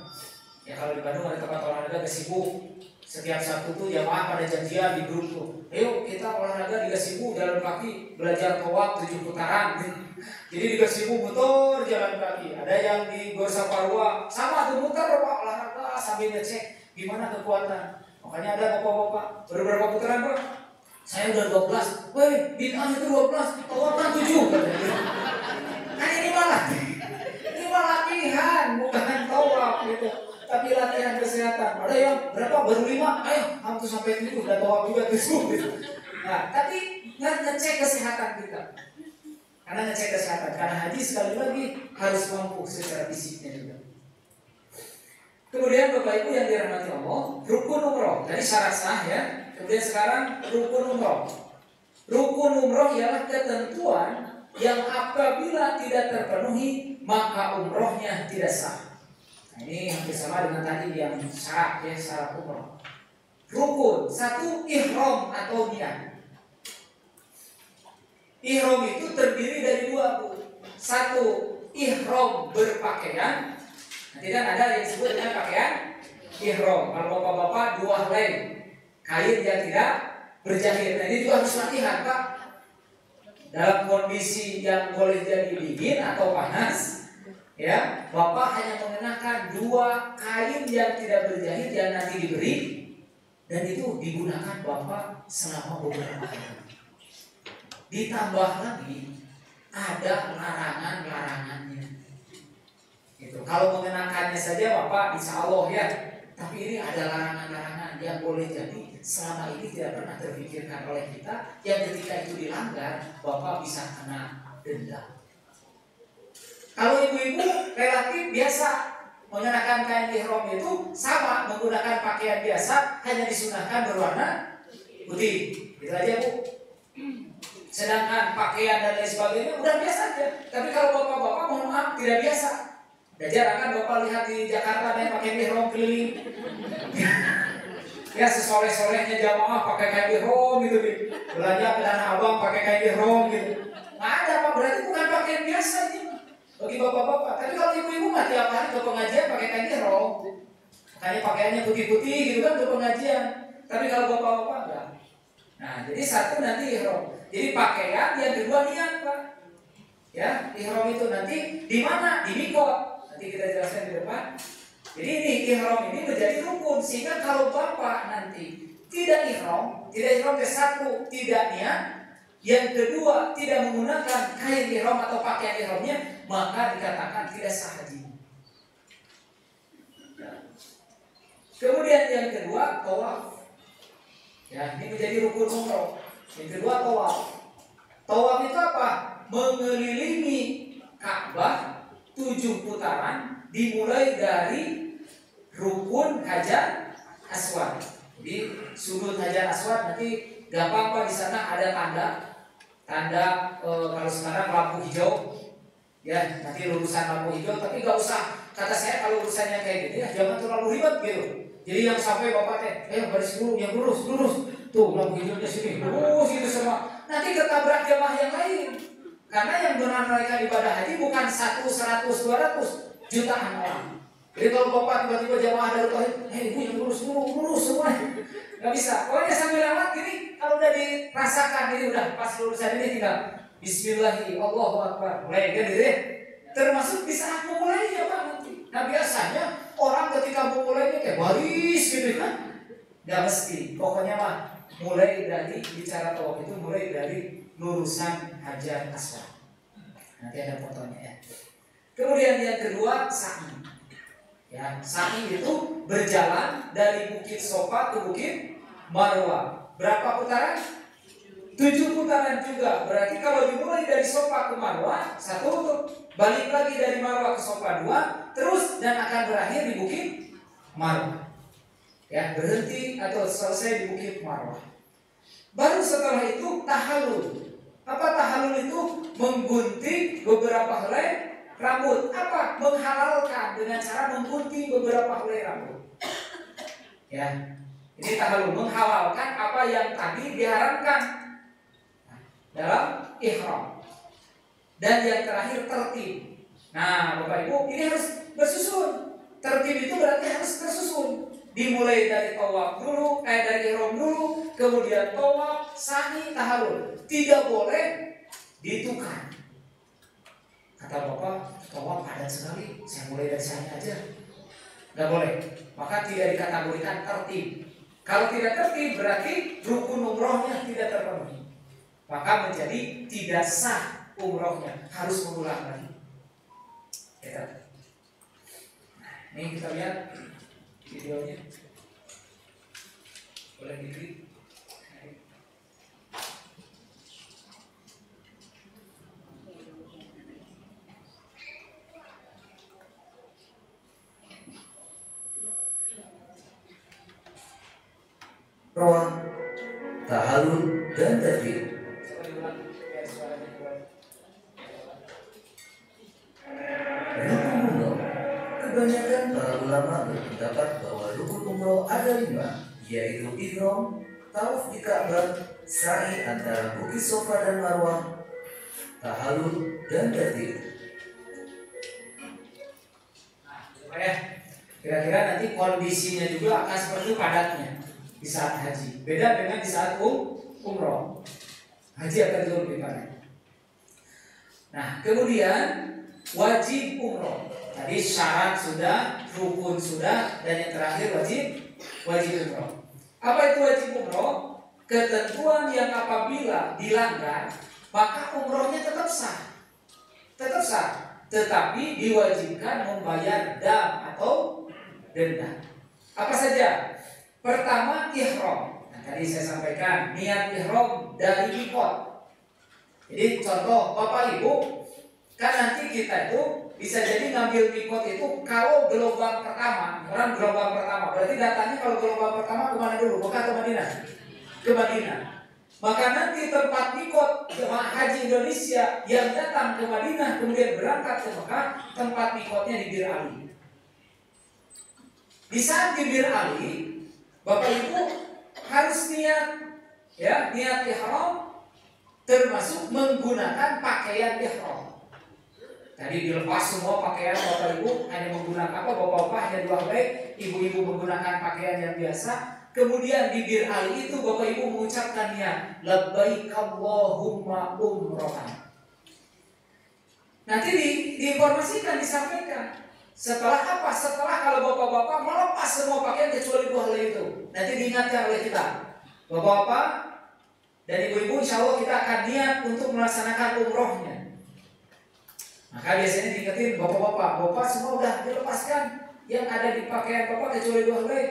Ya kalau di Bandung ada tempat olahraga Gasibu. Setiap Sabtu tuh jamaah pada janjian di grup tuh. Ayo kita olahraga di Gasibu, jalan kaki, belajar tawaf 7 putaran. Jadi di Gasibu muter jalan kaki. Ada yang di Gor Saparua sama tuh muter olahraga sambil ngecek gimana kekuatan. Makanya ada bapak-bapak berapa putaran Pak? Saya udah 12. Woi, bid'ah itu 12, tawaf kan 7. Kan ini malah latihan, bukan tawaf gitu. Tapi latihan kesehatan. Ada yang berapa baru 5, ayo hampir sampai 7 udah tawaf juga tuh gitu. Nah, tapi ngecek kesehatan kita. Karena ngecek kesehatan, karena haji sekali lagi harus mampu secara fisiknya juga. Kemudian Bapak Ibu yang dirahmati Allah, rukun umroh. Tadi syarat sah ya. Kemudian sekarang rukun umroh. Rukun umroh ialah ketentuan yang apabila tidak terpenuhi maka umrohnya tidak sah. Nah, ini hampir sama dengan tadi yang syarat ya, syarat umroh. Rukun, 1 ihram atau niat. Ihram itu terdiri dari 2 Bu. 1 ihram berpakaian. Nanti kan ada yang disebut dengan pakaian ihram. Kalau bapak-bapak 2 helm. kain yang tidak berjahit. Nah ini juga harus latihan Pak. Dalam kondisi yang boleh jadi dingin atau panas, ya, Bapak hanya mengenakan 2 kain yang tidak berjahit yang nanti diberi, dan itu digunakan Bapak selama beberapa hari. Ditambah lagi ada larangan-larangannya. Gitu. Kalau mengenakannya saja Bapak insya Allah ya, tapi ini ada larangan-larangan yang boleh jadi selama ini tidak pernah terpikirkan oleh kita, yang ketika itu dilanggar Bapak bisa kena denda. Kalau ibu-ibu relatif biasa mengenakan kain ihram itu sama, menggunakan pakaian biasa, hanya disunahkan berwarna putih. Itu aja Bu. Sedangkan pakaian dan lain sebagainya udah biasa aja. Tapi kalau bapak-bapak mohon maaf tidak biasa. Udah jarang kan Bapak lihat di Jakarta yang pakai ihram keliling. Ya sesoleh-solehnya jamaah pakai kain ihram gitu. Belanja ke Tanah Abang pakai kain ihram gitu. Nggak ada Pak, berarti bukan pakaian biasa ini bagi bapak-bapak. Tapi kalau ibu-ibu mah tiap hari ke pengajian pakai kain ihram. Makanya pakaiannya putih-putih gitu kan ke pengajian. Tapi kalau bapak-bapak enggak. Nah, jadi satu nanti ihram. Jadi pakaian, yang kedua niat Pak. Ya, ihram itu nanti di mana? Di mikot. Nanti kita jelaskan di depan. Jadi ini ihram ini menjadi rukun, sehingga kalau bapak nanti tidak ihram satu tidak niat, yang kedua tidak menggunakan kain ihram atau pakaian ihramnya, maka dikatakan tidak sah haji. Kemudian yang kedua tawaf. Ya, ini menjadi rukun umroh. Yang kedua tawaf. Tawaf itu apa? Mengelilingi Ka'bah 7 putaran, dimulai dari rukun Hajar Aswad. Jadi sudut Hajar Aswad nanti gampang Pak, di sana ada tanda kalau sekarang lampu hijau. Ya, nanti lulusan lampu hijau, tapi gak usah, kata saya kalau urusannya kayak gini ya jangan terlalu ribet gitu. Jadi yang sampai bapak baris dulu, yang lurus tuh lampu hijaunya sini, lurus gitu semua. Nanti ketabrak jamaah yang lain. Karena yang menunaikan ibadah haji bukan 100, 200 jutaan orang. Jadi kalau bapak tiba-tiba jamaah dari tauhid, ibu yang lurus semua, nggak bisa. Pokoknya sambil lewat gini, kalau udah dirasakan ini udah pas lulusan ini tinggal Bismillahirrahmanirrahim, Allahu Akbar, mulai kan gitu ya. Termasuk di saat memulainya Pak nanti. Nah biasanya orang ketika memulainya kayak baris gitu kan, nggak mesti. Pokoknya mah mulai dari bicara tawaf itu mulai dari lurusan Hajar Aswad. Nanti ada fotonya ya. Kemudian yang kedua sa'i. Ya, sa'i itu berjalan dari Bukit Sofa ke Bukit Marwah. Berapa putaran? 7 putaran juga. Berarti kalau dimulai dari Sofa ke Marwah 1, balik lagi dari Marwah ke Sofa 2, terus dan akan berakhir di Bukit Marwah. Ya, berhenti atau selesai di Bukit Marwah. Baru setelah itu tahallul. Apa tahallul itu? Menggunting beberapa helai rambut. Apa? Menghalalkan dengan cara menggunting beberapa helai rambut. Ya, ini tahallul, menghalalkan apa yang tadi diharamkan dalam ihram. Dan yang terakhir tertib. Nah, Bapak Ibu, ini harus bersusun. Tertib itu berarti harus tersusun. Dimulai dari tawaf dulu, dari ihram dulu, kemudian tawaf, sa'i, tahallul. Tidak boleh ditukar. Kata Bapak, tawaf padat sekali, saya mulai dari sa'i aja. Tidak boleh. Maka tidak dikategorikan tertib. Kalau tidak tertib berarti rukun umrohnya tidak terpenuhi. Maka menjadi tidak sah umrohnya, harus mengulang lagi. Nah, ini kita lihat videonya. Boleh diklik. Roh, tahallul dan tertib. Rukun umroh. Kebanyakan para ulama berpendapat bahwa rukun umroh ada 5, yaitu ihram, tawaf di Ka'bah, sa'i antara Bukit Sofa dan Marwah, tahallul dan tertib. Kira-kira nanti kondisinya juga akan seperti padatnya. di saat haji. Beda dengan di saat umroh. Haji akan jauh lebih padat. Nah, kemudian wajib umroh. Tadi syarat sudah, rukun sudah, dan yang terakhir wajib umroh. Apa itu wajib umroh? Ketentuan yang apabila dilanggar, maka umrohnya tetap sah. Tetap sah, tetapi diwajibkan membayar dam atau denda. Apa saja? Pertama, ihram. Nah, tadi saya sampaikan niat ihram dari mikot. Jadi contoh Bapak Ibu, kan nanti kita itu bisa jadi ngambil mikot itu kalau gelombang pertama, orang gelombang pertama. Berarti datanya kalau gelombang pertama kemana dulu? Mekah atau Madinah? Ke Madinah. Maka nanti tempat mikot jemaah haji Indonesia yang datang ke Madinah kemudian berangkat ke Mekah, tempat mikotnya di Bir Ali. Di saat di Bir Ali, Bapak Ibu harus niat ihram, termasuk menggunakan pakaian ihram. Tadi dilepas semua pakaian Bapak Ibu, hanya menggunakan apa? Bapak-bapak hanya 2 helai, ibu-ibu menggunakan pakaian yang biasa. Kemudian di Bir Ali itu Bapak Ibu mengucapkan niat labbaik Allahumma umrohan. Nanti diinformasikan, disampaikan. Setelah apa? Setelah kalau bapak-bapak melepas semua pakaian kecuali 2 helai itu, nanti diingatkan oleh kita, bapak-bapak dan ibu-ibu, insya Allah kita akan niat untuk melaksanakan umrohnya. Maka biasanya diingetin bapak-bapak semua udah dilepaskan yang ada di pakaian bapak kecuali 2 helai.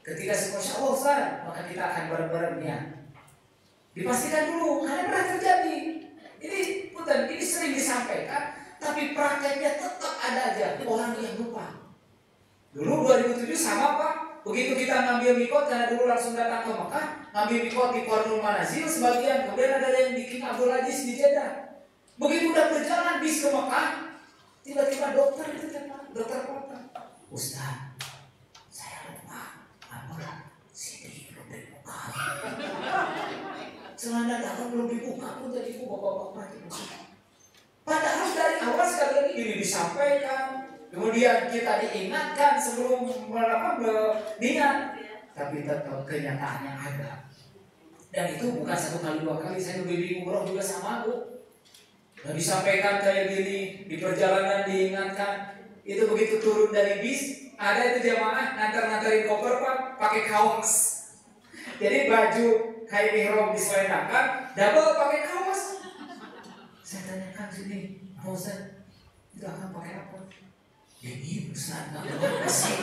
Ketika semua insya Allah Ustaz, maka kita akan bareng-bareng niat. Dipastikan dulu, karena pernah terjadi. Ini sering disampaikan, tapi prakteknya tetap ada aja orang yang lupa. Dulu 2007 sama Pak, begitu kita ngambil mikot karena dulu langsung datang ke Mekah, ngambil mikot di Qarnul Manazil sebagian, kemudian ada yang di King Abdul Aziz di Jeddah. Begitu udah berjalan bis ke Mekah, tiba-tiba dokter kota, Ustaz, saya lupa CD belum dibuka. Celana dalam belum dibuka pun tadi bapak-bapak itu. Padahal dari awal sekali lagi ini disampaikan, kemudian kita diingatkan sebelum niat, tapi tetap kenyataannya ada. Dan itu bukan 1 kali 2 kali, saya lebih umroh juga sama Bu. Dan disampaikan kayak gini, di perjalanan diingatkan. Itu begitu turun dari bis, ada itu jamaah nganter-nganterin koper Pak, pakai kaos. Jadi baju kayak ihram diselendangkan, double pakai kaos. Saya tanyakan sini, Ustaz, itu akan pakai apa? Ya ini Ustaz, nggak sih.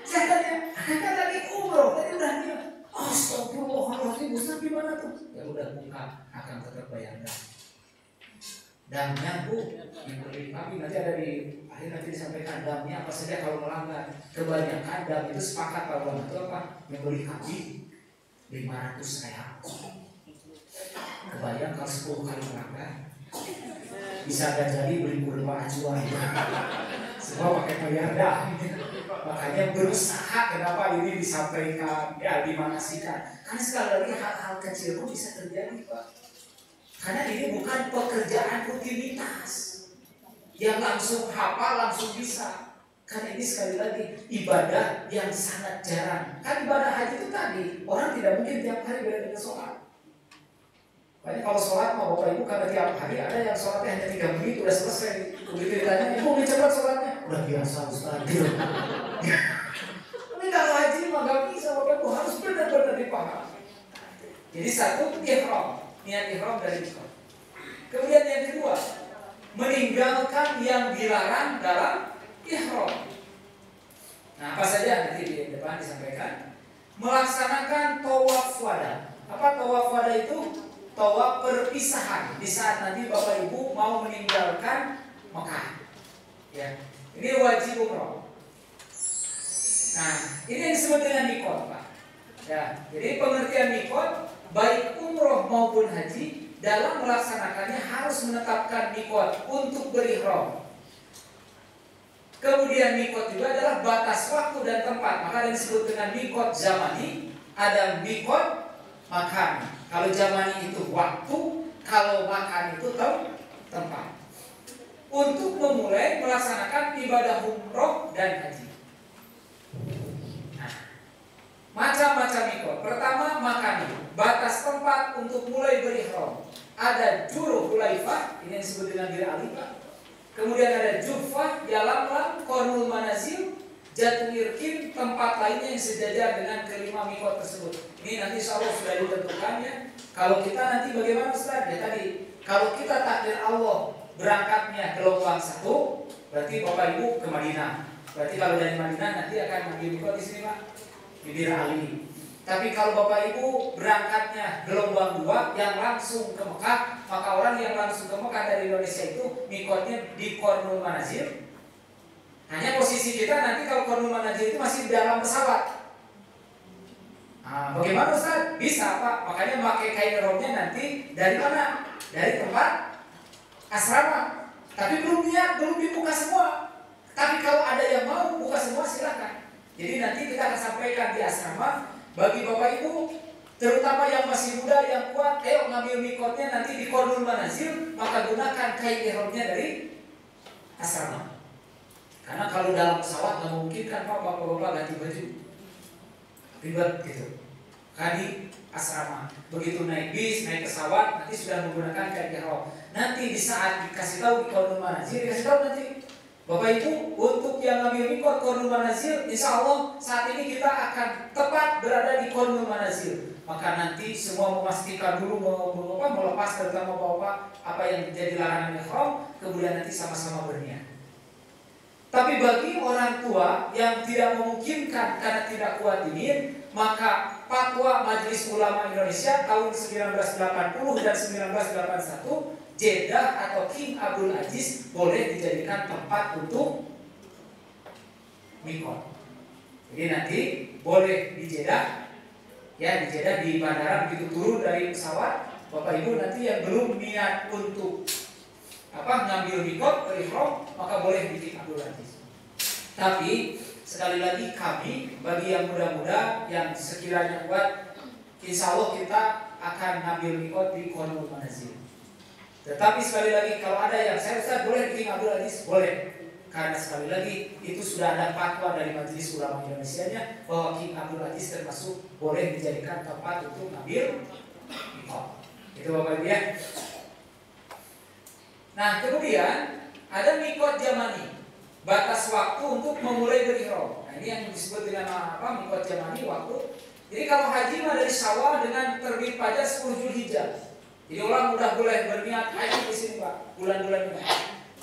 Saya tanya, kan tadi umroh, tadi udah niat. Astagfirullahaladzim, Ustaz gimana tuh? Ya udah buka, akan tetap bayar dam. Damnya Bu, yang berlengkapi nanti ada di akhir nanti disampaikan damnya apa saja kalau melanggar. Kebanyakan dam itu sepakat kalau itu apa? Yang berlengkapi 500 real. Kebayang kalau 10 kali melanggar, bisa gak jadi beli kurma acuan. Semua pakai bayar dam. Makanya berusaha kenapa ini disampaikan, ya dimanasikan. Karena sekali lagi hal-hal kecil pun bisa terjadi Pak. Karena ini bukan pekerjaan rutinitas yang langsung hafal, langsung bisa. Karena ini sekali lagi ibadah yang sangat jarang. Kan ibadah haji itu tadi, orang tidak mungkin tiap hari berada sholat. Banyak kalau sholat mau Bapak Ibu karena tiap hari ada yang sholatnya hanya 3 menit udah selesai. Begitu ditanya, Ibu udah cepat sholatnya? Udah biasa Ustaz. Tapi kalau haji mah gak bisa, Bapak Ibu harus benar-benar dipahami. Jadi satu, ihram, niat ihram dari ihram. Kemudian yang kedua, meninggalkan yang dilarang dalam ihram. Nah apa saja nanti di depan disampaikan. Melaksanakan tawaf wada. Apa tawaf wada itu? Tawaf perpisahan di saat nanti Bapak Ibu mau meninggalkan Mekah. Ya, ini wajib umroh. Nah, ini yang disebut dengan mikot, Pak. Ya, jadi pengertian mikot baik umroh maupun haji dalam melaksanakannya harus menetapkan mikot untuk berihram. Kemudian mikot juga adalah batas waktu dan tempat. Maka yang disebut dengan mikot zamani, ada mikot makani. Kalau zamani itu waktu, kalau makan itu tempat. Untuk memulai melaksanakan ibadah umroh dan haji. Nah, Macam-macam mikot. Pertama, makani, batas tempat untuk mulai berihram. Ada Dzul Hulaifah, ini yang disebut dengan Bir Ali, Pak. Kemudian ada Juhfah, Yalamlam, Qarnul Manazil, Jatu Irkin, tempat lainnya yang sejajar dengan kelima mikot tersebut. Ini nanti insya Allah sudah ditentukannya. Kalau kita nanti bagaimana Ustaz? Ya tadi, kalau kita takdir Allah berangkatnya gelombang 1, berarti Bapak Ibu ke Madinah. Berarti kalau dari Madinah nanti akan ambil mikot di sini, Pak, di Bir Ali. Tapi kalau Bapak Ibu berangkatnya gelombang 2 yang langsung ke Mekah, maka orang yang langsung ke Mekah dari Indonesia itu mikotnya di Qarnul Manazil. Hanya posisi kita nanti kalau Qarnul Manazil itu masih di dalam pesawat. Nah, bagaimana Ustaz? Bisa Pak, makanya pakai kain ihramnya nanti dari mana? Dari tempat asrama. Tapi belum dibuka semua. Tapi kalau ada yang mau buka semua silakan. Jadi nanti kita akan sampaikan di asrama bagi Bapak Ibu, terutama yang masih muda yang kuat, ayo ngambil mikotnya nanti di Qarnul Manazil, maka gunakan kain ihramnya dari asrama. Karena kalau dalam pesawat nggak mungkin kan Pak Bapak-bapak ganti baju, ribet gitu. Kan di asrama, begitu naik bis, naik pesawat, nanti sudah menggunakan kain ihram. Nanti di saat dikasih tahu di Qarnul Manazil, dikasih tahu nanti Bapak Ibu, untuk yang ngambil mikot Qarnul Manazil, insya Allah saat ini kita akan tepat berada di Qarnul Manazil. Maka nanti semua memastikan dulu melepas terutama Bapak apa yang menjadi larangan ihram, kemudian nanti sama-sama berniat. Tapi bagi orang tua yang tidak memungkinkan karena tidak kuat dingin, maka Fatwa Majelis Ulama Indonesia tahun 1980 dan 1981, Jeddah atau King Abdul Aziz boleh dijadikan tempat untuk mikot. Jadi nanti boleh di Jeddah, ya di Jeddah di bandara begitu turun dari pesawat, Bapak Ibu nanti yang belum niat untuk ngambil mikot ihram, maka boleh di King Abdul Aziz. Tapi sekali lagi kami bagi yang muda-muda yang sekiranya kuat, insya Allah kita akan ngambil mikot di Qarnul Manazil. Tetapi sekali lagi kalau ada yang saya Ustaz boleh di King Abdul Aziz, boleh. Karena sekali lagi itu sudah ada fatwa dari Majelis Ulama Indonesia-nya bahwa King Abdul Aziz termasuk boleh dijadikan tempat untuk ngambil mikot. Itu Bapak Ibu ya. Nah kemudian ada mikot zamani, batas waktu untuk memulai berihram. Nah ini yang disebut dengan mikot zamani, waktu. Jadi kalau haji mah dari Syawal dengan terbit fajar 10 Zulhijjah. Jadi orang udah boleh berniat haji di sini Pak, bulan-bulan ini.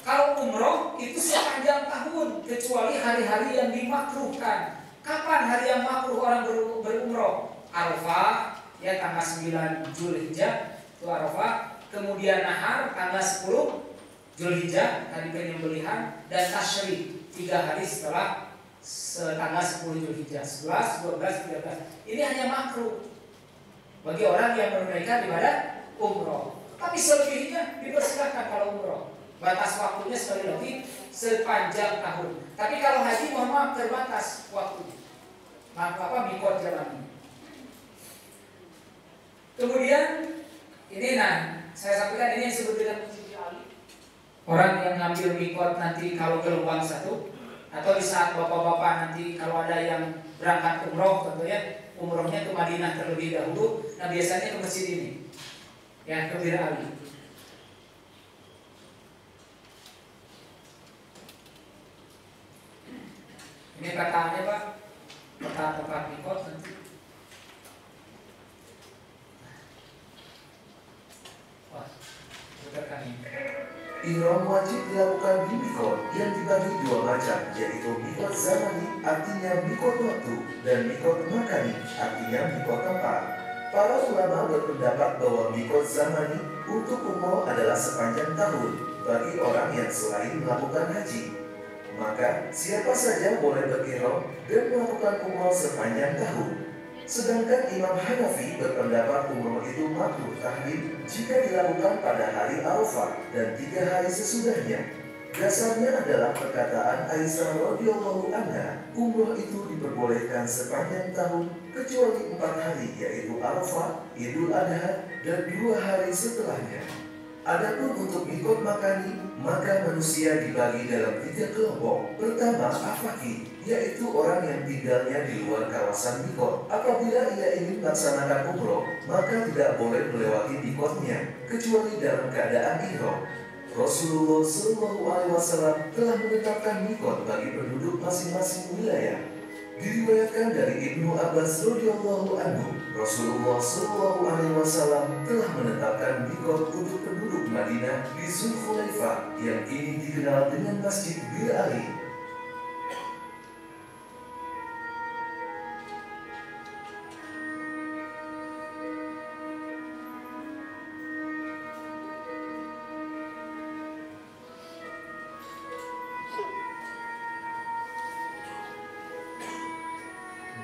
Kalau umroh itu sepanjang tahun kecuali hari-hari yang dimakruhkan. Kapan hari yang makruh orang berumroh? Arafah, ya tanggal 9 Zulhijjah itu Arafah. Kemudian Nahar tanggal 10 Zulhijjah, hari penyembelihan, dan Tasyrik 3 hari setelah tanggal 10 Zulhijjah, 11, 12, 13. Ini hanya makruh bagi orang yang menunaikan ibadah umroh. Tapi selebihnya dipersilakan kalau umroh. Batas waktunya sekali lagi sepanjang tahun. Tapi kalau haji mohon maaf terbatas waktunya. Mikot zamani. Kemudian ini saya sampaikan ini yang disebut dengan orang yang ngambil mikot nanti kalau gelombang 1, atau di saat bapak-bapak nanti kalau ada yang berangkat umroh tentunya umrohnya ke Madinah terlebih dahulu. Nah biasanya ke masjid ini, ya ke Bir Ali. Ini petaannya Pak, peta tempat mikot nanti. Wah, putarkan ini. Ihram wajib dilakukan di mikot yang dibagi 2 macam, yaitu mikot zamani artinya mikot waktu dan mikot makani artinya mikot tempat. Para ulama berpendapat bahwa mikot zamani untuk umroh adalah sepanjang tahun bagi orang yang selain melakukan haji. Maka siapa saja boleh berihram dan melakukan umroh sepanjang tahun. Sedangkan Imam Hanafi berpendapat umroh itu makruh tahrim jika dilakukan pada hari Arafah dan 3 hari sesudahnya. Dasarnya adalah perkataan Aisyah radhiyallahu anha, umroh itu diperbolehkan sepanjang tahun kecuali 4 hari, yaitu Arafah, Idul Adha, dan 2 hari setelahnya. Adapun untuk mikot makani, maka manusia dibagi dalam 3 kelompok. Pertama, afaki, yaitu orang yang tinggalnya di luar kawasan mikot. Apabila ia ingin melaksanakan umroh, maka tidak boleh melewati mikotnya, kecuali dalam keadaan ihram. Rasulullah SAW telah menetapkan mikot bagi penduduk masing-masing wilayah. Diriwayatkan dari Ibnu Abbas radhiyallahu anhu, Rasulullah SAW telah menetapkan mikot untuk penduduk Madinah di Zulhulaifah yang kini dikenal dengan Masjid Bir Ali.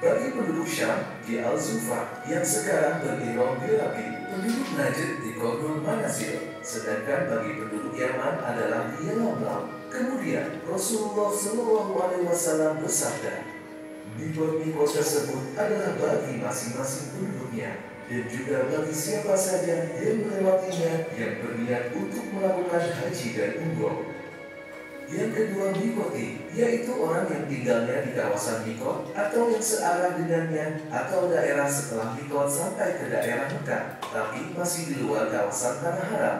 Bagi penduduk Syam di Al-Zufa yang sekarang berihram di Rabi, penduduk Najd di Qardul Manazil, sedangkan bagi penduduk Yaman adalah di Yalamlam. Kemudian Rasulullah SAW bersabda, mikot-mikot tersebut adalah bagi masing-masing penduduknya dan juga bagi siapa saja yang melewatinya yang berniat untuk melakukan haji dan umroh. Yang kedua, mikoti, yaitu orang yang tinggalnya di kawasan mikot atau yang searah dengannya atau daerah setelah mikot sampai ke daerah Mekah, tapi masih di luar kawasan tanah haram.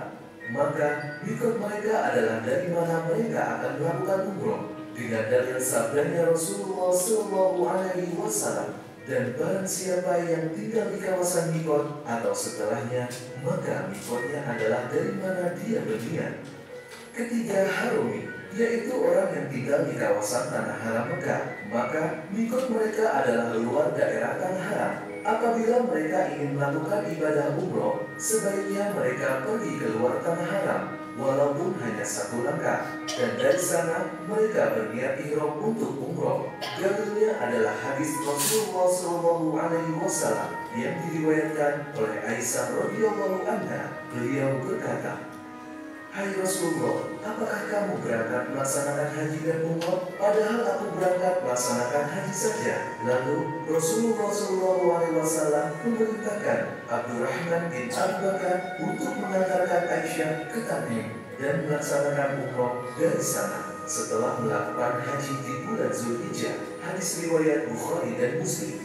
Maka mikot mereka adalah dari mana mereka akan melakukan umroh, dengan dalil sabdanya Rasulullah SAW. Dan barang siapa yang tinggal di kawasan mikot atau setelahnya, maka mikotnya adalah dari mana dia berniat. Ketiga, harumi, yaitu orang yang tinggal di kawasan tanah haram Mekah, maka mikot mereka adalah luar daerah tanah haram. Apabila mereka ingin melakukan ibadah umroh, sebaiknya mereka pergi keluar tanah haram, walaupun hanya 1 langkah, dan dari sana mereka berniat ihram untuk umroh. Dalilnya adalah hadis Rasulullah SAW yang diriwayatkan oleh Aisyah radhiyallahu anha. Beliau berkata, "Hai Rasulullah, apakah kamu berangkat melaksanakan haji dan umroh? Padahal aku berangkat melaksanakan haji saja." Lalu Rasulullah SAW memerintahkan Abdurrahman bin Abu Bakar untuk mengantarkan Aisyah ke Tanim dan melaksanakan umroh dari sana setelah melakukan haji di bulan Zulhijjah. Hadis riwayat Bukhari dan Muslim.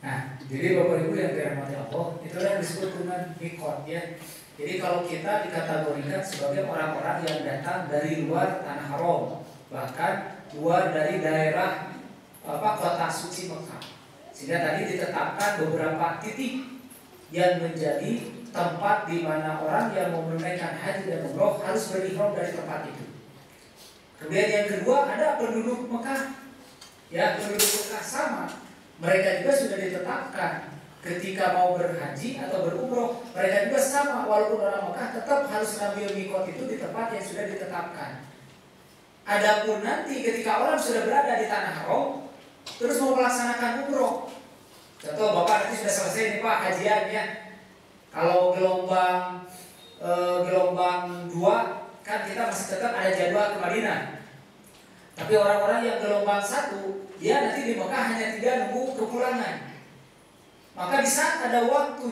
Nah, jadi Bapak Ibu yang dirahmati Allah, itulah yang disebut dengan mikot ya. Jadi kalau kita dikategorikan sebagai orang-orang yang datang dari luar tanah haram, bahkan luar dari daerah kota suci Mekah. Sehingga tadi ditetapkan beberapa titik yang menjadi tempat di mana orang yang mau menunaikan haji dan umroh harus berihram dari tempat itu. Kemudian yang kedua ada penduduk Mekah. Ya, penduduk Mekah sama. Mereka juga sudah ditetapkan ketika mau berhaji atau berumroh, mereka juga sama, walaupun orang Mekah tetap harus mengambil mikot itu di tempat yang sudah ditetapkan. Adapun nanti ketika orang sudah berada di tanah haram, terus mau melaksanakan umroh, contoh Bapak nanti sudah selesai nih Pak kajiannya, kalau gelombang 2 kan kita masih tetap ada jadwal ke Madinah. Tapi orang-orang yang gelombang 1, dia nanti di Mekah hanya tinggal nunggu kepulangan. Maka di saat ada waktu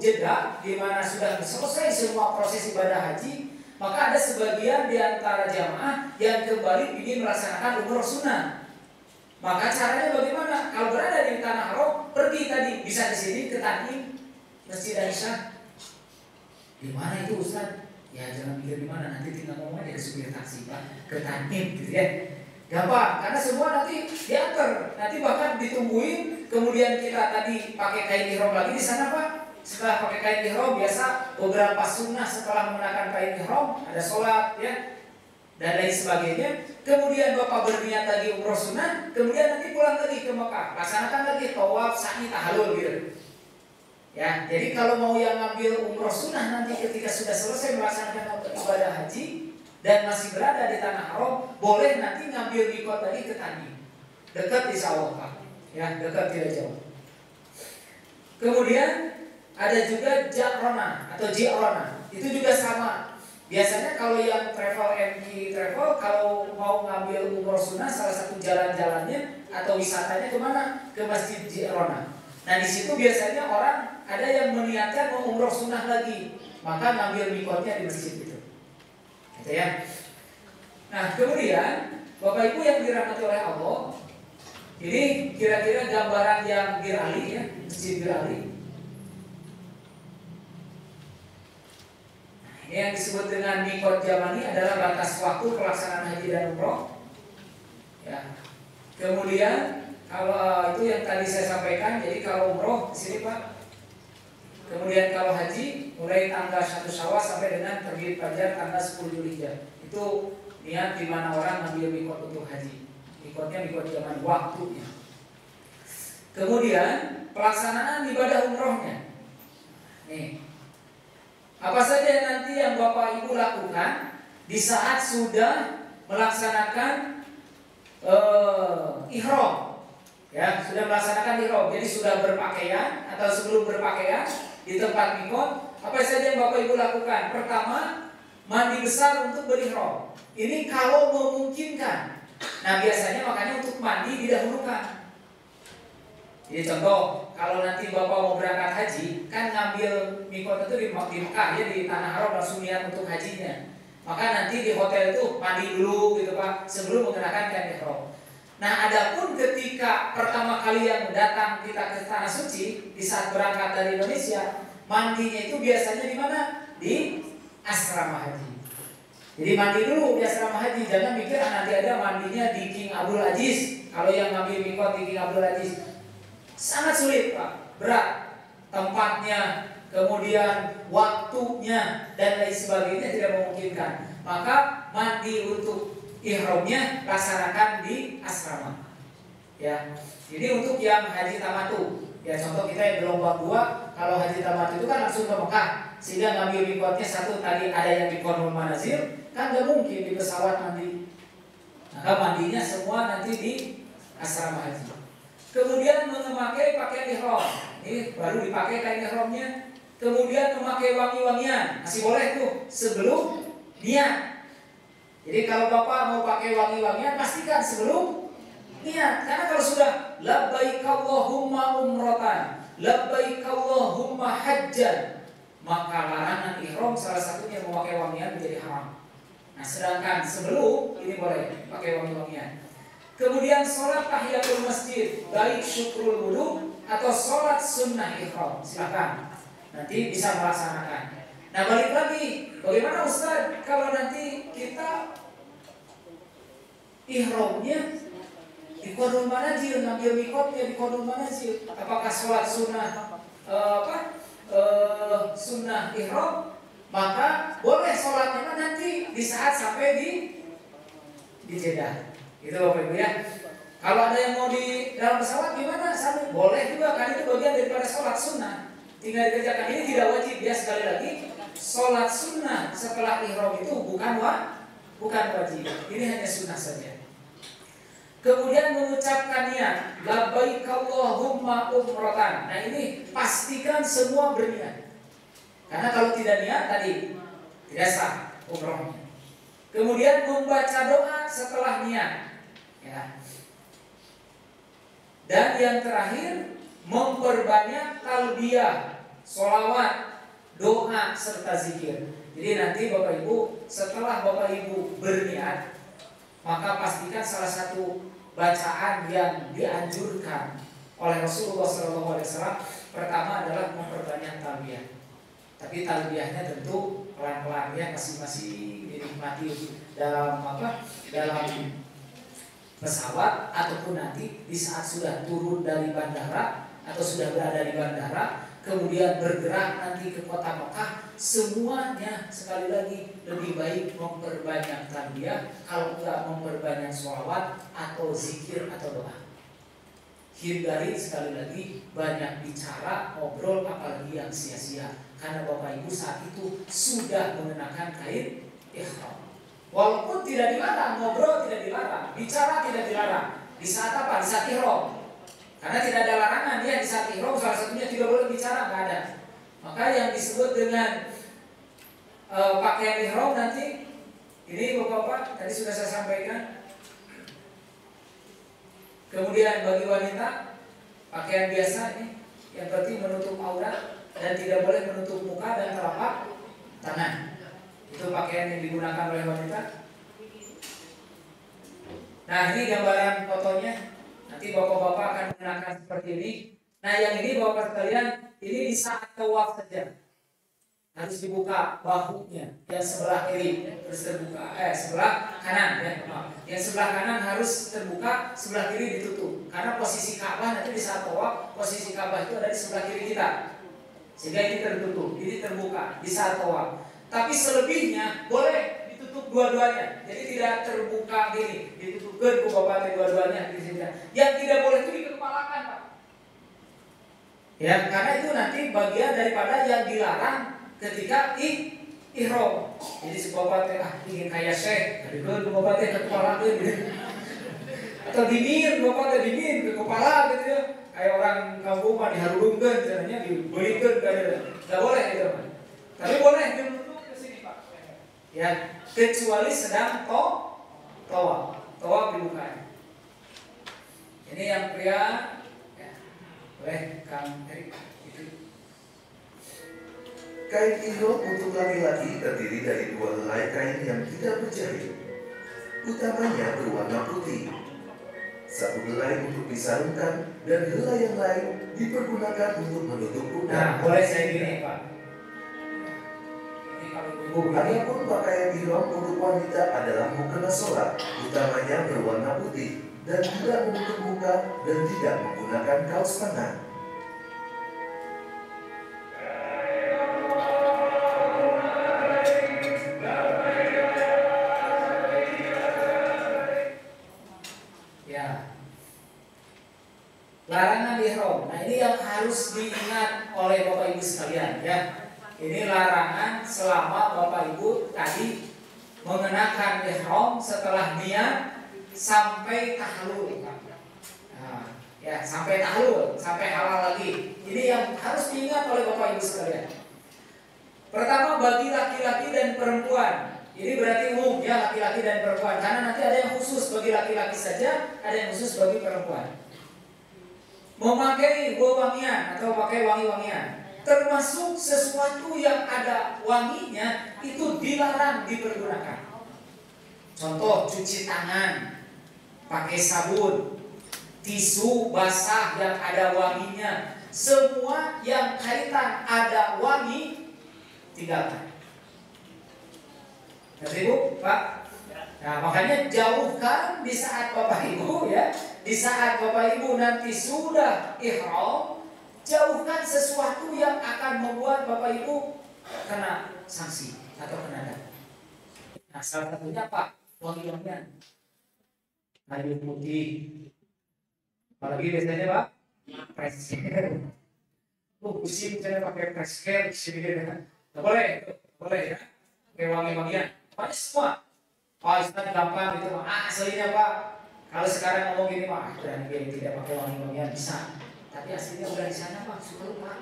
jeda di mana sudah selesai semua proses ibadah haji, maka ada sebagian di antara jamaah yang kembali ingin melaksanakan umroh sunnah. Maka caranya bagaimana? Kalau berada di tanah haram, pergi tadi bisa ke sini ke Tanim, Masjid Aisyah. Di mana itu Ustaz? Ya jangan pikir di mana, nanti tinggal ngomong aja ke supir taksi Pak, ke Tanim gitu ya. Gampang, karena semua nanti diantar, nanti bahkan ditungguin. Kemudian kita tadi pakai kain ihram lagi di sana Pak. Setelah pakai kain ihram, biasa beberapa sunnah setelah mengenakan kain ihram, ada sholat ya dan lain sebagainya. Kemudian Bapak berniat lagi umroh sunnah, kemudian nanti pulang lagi ke Mekah, laksanakan lagi tawaf, sa'i, tahallul gitu. Ya, jadi kalau mau yang ngambil umroh sunnah nanti ketika sudah selesai melaksanakan ibadah haji dan masih berada di tanah haram, boleh nanti ngambil mikot lagi ke Tanim, dekat di Sawah Pak, ya dekat tidak jauh. Kemudian ada juga Ja'rona atau Ji'rona, itu juga sama. Biasanya kalau yang travel travel kalau mau ngambil umroh sunnah, salah satu jalan-jalannya atau wisatanya kemana? Ke Masjid Ji'rona. Nah di situ biasanya orang ada yang meniatkan mau umroh sunnah lagi, maka ngambil mikotnya di masjid itu. Gitu ya. Nah, kemudian Bapak Ibu yang dirahmati oleh Allah, ini kira-kira gambaran yang Bir Ali ya, Masjid Bir Ali. Ini yang disebut dengan mikot zamani adalah batas waktu pelaksanaan haji dan umroh. Ya. Kemudian kalau itu yang tadi saya sampaikan, jadi kalau umroh di sini Pak. Kemudian kalau haji mulai tanggal 1 Syawal sampai dengan terbit fajar tanggal 10 Dzulhijjah. Itu niat di mana orang ngambil mikot untuk haji. Mikotnya mikot zaman waktunya. Kemudian pelaksanaan ibadah umrohnya. Nih, apa saja nanti yang Bapak Ibu lakukan di saat sudah melaksanakan ihram, ya sudah melaksanakan ihram. Jadi sudah berpakaian atau sebelum berpakaian di tempat mikot, apa saja yang Bapak Ibu lakukan? Pertama, mandi besar untuk berihram. Ini kalau memungkinkan. Nah biasanya makanya untuk mandi didahulukan. Jadi contoh, kalau nanti Bapak mau berangkat haji, kan ngambil mikot itu di Mekah ya, di tanah haram langsung niat untuk hajinya. Maka nanti di hotel itu mandi dulu gitu Pak, sebelum mengenakan kain ihram. Nah adapun ketika pertama kali yang datang kita ke tanah suci, di saat berangkat dari Indonesia, mandinya itu biasanya di mana? Di asrama haji. Jadi mandi dulu di asrama haji, jangan mikir nanti ada mandinya di King Abdul Aziz. Kalau yang ngambil mikot di King Abdul Aziz sangat sulit Pak, berat tempatnya, kemudian waktunya dan lain sebagainya tidak memungkinkan. Maka mandi untuk ihramnya laksanakan di asrama. Ya, jadi untuk yang haji tamatu, ya contoh kita yang gelombang 2, kalau haji tamatu itu kan langsung ke Mekah, sehingga ngambil mikotnya satu tadi ada yang di Qur'ul Manazil, kan nggak mungkin di pesawat mandi. Maka mandinya semua nanti di asrama haji. Kemudian memakai pakaian ihram, ini baru dipakai kain ihramnya. Kemudian memakai wangi-wangian, masih boleh tuh sebelum niat. Jadi kalau Bapak mau pakai wangi-wangian, pastikan sebelum niat. Karena kalau sudah labbaik Allahumma umratan, labbaik Allahumma hajjan, maka larangan ihram salah satunya memakai wangian menjadi haram. Nah sedangkan sebelum ini boleh pakai wangi-wangian. Kemudian sholat tahiyatul masjid, baik syukrul wudu atau sholat sunnah ihram, silakan. Nanti bisa melaksanakan. Nah balik lagi, bagaimana Ustaz kalau nanti kita ihramnya di Qur'ul Manazil, ngambil mikotnya di Qur'ul Manazil, apakah sholat sunnah sunnah ihram? Maka boleh sholatnya nanti di saat sampai di Jeddah. Itu Bapak Ibu ya. Kalau ada yang mau di dalam pesawat gimana? Sampai boleh juga, kan itu bagian daripada sholat sunnah. Tinggal dikerjakan, ini tidak wajib ya. Sekali lagi, sholat sunnah setelah ihram itu bukan wajib. Ini hanya sunnah saja. Kemudian mengucapkan niat, labbaik Allahumma umratan. Nah ini pastikan semua berniat. Karena kalau tidak niat tadi tidak sah umrohnya. Kemudian membaca doa setelah niat. Ya. Dan yang terakhir memperbanyak talbiyah, sholawat, doa serta zikir. Jadi nanti Bapak Ibu setelah Bapak Ibu berniat, maka pastikan salah satu bacaan yang dianjurkan oleh Rasulullah SAW pertama adalah memperbanyak talbiyah. Tapi talbiyahnya tentu pelan-pelan ya, masing-masing dinikmati dalam pesawat ataupun nanti di saat sudah turun dari bandara atau sudah berada di bandara, kemudian bergerak nanti ke kota Mekah, semuanya sekali lagi lebih baik memperbanyak talbiyah, kalau enggak memperbanyak sholawat atau zikir atau doa. Hindari sekali lagi banyak bicara, ngobrol, apalagi yang sia-sia. Karena Bapak Ibu saat itu sudah mengenakan kain ihram. Walaupun tidak dilarang, ngobrol tidak dilarang, bicara tidak dilarang. Di saat apa? Di saat ihram. Karena tidak ada larangan ya di saat ihram, salah satunya tidak boleh bicara, nggak ada. Maka yang disebut dengan pakaian ihram nanti, ini Bapak-bapak tadi sudah saya sampaikan. Kemudian bagi wanita pakaian biasa ini yang penting menutup aurat dan tidak boleh menutup muka dan telapak tangan. Itu pakaian yang digunakan oleh wanita. Nah, ini gambaran fotonya. Nanti bapak-bapak akan menggunakan seperti ini. Nah, yang ini bapak sekalian, ini di saat tawaf saja. Harus dibuka bahunya, yang sebelah kiri harus terbuka, sebelah kanan ya. Yang sebelah kanan harus terbuka, sebelah kiri ditutup. Karena posisi Ka'bah nanti di saat tawaf, posisi Ka'bah itu ada di sebelah kiri kita. Sehingga ini tertutup, ini terbuka di saat tawaf. Tapi selebihnya boleh ditutup dua-duanya. Jadi tidak terbuka gini, ditutupkan ke bapak dua-duanya. Yang tidak boleh itu dikepalakan, Pak. Ya, karena itu nanti bagian daripada yang dilarang ketika ihram. Jadi si bapak teh ingin kayak syekh, tapi kan bapak teh ke kepala gitu. Atau dingin, bapak teh dingin ke kepala gitu ya. Kayak orang kampung mah diharumkan, caranya dibelikan kayak enggak boleh gitu, Pak. Tapi boleh ditutup ke sini, Pak. Ya, kecuali sedang tawaf dibuka. Ini yang pria ya. Boleh Kang Erik. Kain ihram untuk laki-laki terdiri dari dua helai kain yang tidak berjahit, utamanya berwarna putih. Satu helai untuk disarungkan dan helai yang lain dipergunakan untuk menutup pundak. Nah, boleh saya gini, Pak. Ini kalau ibu Adapun pakaian ihram untuk wanita adalah mukena sholat, utamanya berwarna putih dan tidak menutup muka dan tidak menggunakan kaos tangan. Larangan ihram. Nah, ini yang harus diingat oleh Bapak Ibu sekalian ya. Ini larangan selama Bapak Ibu tadi mengenakan ihram setelah niat sampai tahlul. Nah, ya, sampai tahlul, sampai halal lagi. Ini yang harus diingat oleh Bapak Ibu sekalian. Pertama bagi laki-laki dan perempuan. Ini berarti umum ya, laki-laki dan perempuan. Karena nanti ada yang khusus bagi laki-laki saja, ada yang khusus bagi perempuan. Memakai wangian atau pakai wangi-wangian, termasuk sesuatu yang ada wanginya itu dilarang dipergunakan. Contoh cuci tangan pakai sabun, tisu basah yang ada wanginya, semua yang kaitan ada wangi tinggalkan. Ngerti Bu, Pak? Nah, makanya jauhkan di saat Bapak Ibu ya. Di saat Bapak Ibu nanti sudah ihram, jauhkan sesuatu yang akan membuat Bapak Ibu kena sanksi atau kena denda. Nah, salah satunya Pak, wangi-wangian. Kayu putih. Apalagi biasanya Pak, fresh care. Pusing saya pakai fresh care sini. Nggak boleh, boleh ya. Pakai wangi-wangian. Pakai semua. Pak Ustaz gampang gitu Pak. Aslinya Pak. Kalau sekarang ngomong gini Pak, dan dia tidak pakai wangi-wangian bisa. Tapi aslinya udah di sana Pak, suka lupa.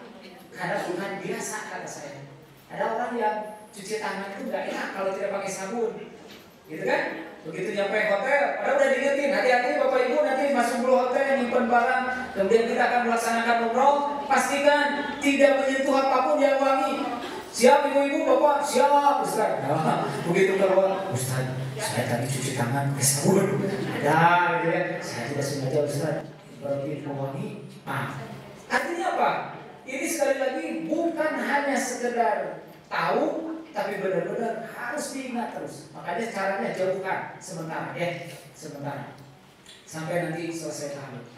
Karena bukan biasa kata saya. Ada orang yang cuci tangan itu nggak enak kalau tidak pakai sabun, gitu kan? Begitu nyampe hotel, padahal udah diingetin, hati-hati Bapak Ibu nanti masuk dulu hotel nyimpen barang, kemudian kita akan melaksanakan umroh, pastikan tidak menyentuh apapun yang wangi. Siap ibu-ibu, bapak, siap Ustaz. Nah, begitu keluar, Ustaz, saya tadi cuci tangan pakai sabun. Ada, gitu ya. Saya tidak sengaja Ustaz. Berarti wangi. Nah, artinya apa? Ini sekali lagi bukan hanya sekedar tahu, tapi benar-benar harus diingat terus. Makanya caranya jauhkan sementara, ya, sementara. Sampai nanti selesai tahlil.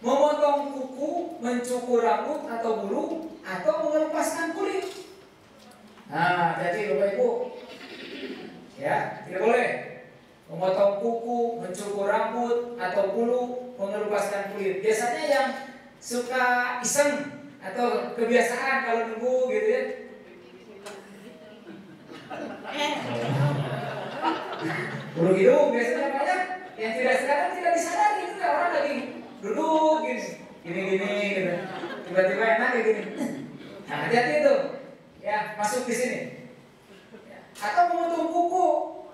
Memotong kuku, mencukur rambut atau bulu, atau melepaskan kulit. Nah, jadi Bapak Ibu, ya, tidak boleh memotong kuku, mencukur rambut atau bulu, melepaskan kulit. Biasanya yang suka iseng atau kebiasaan kalau nunggu gitu ya. Bulu hidung biasanya banyak. Yang tidak sekarang tidak disadari itu ya, orang lagi duduk gini gitu. Tiba-tiba enak kayak gini. Nah, hati-hati itu. Ya, masuk di sini. Ya. Atau memotong kuku.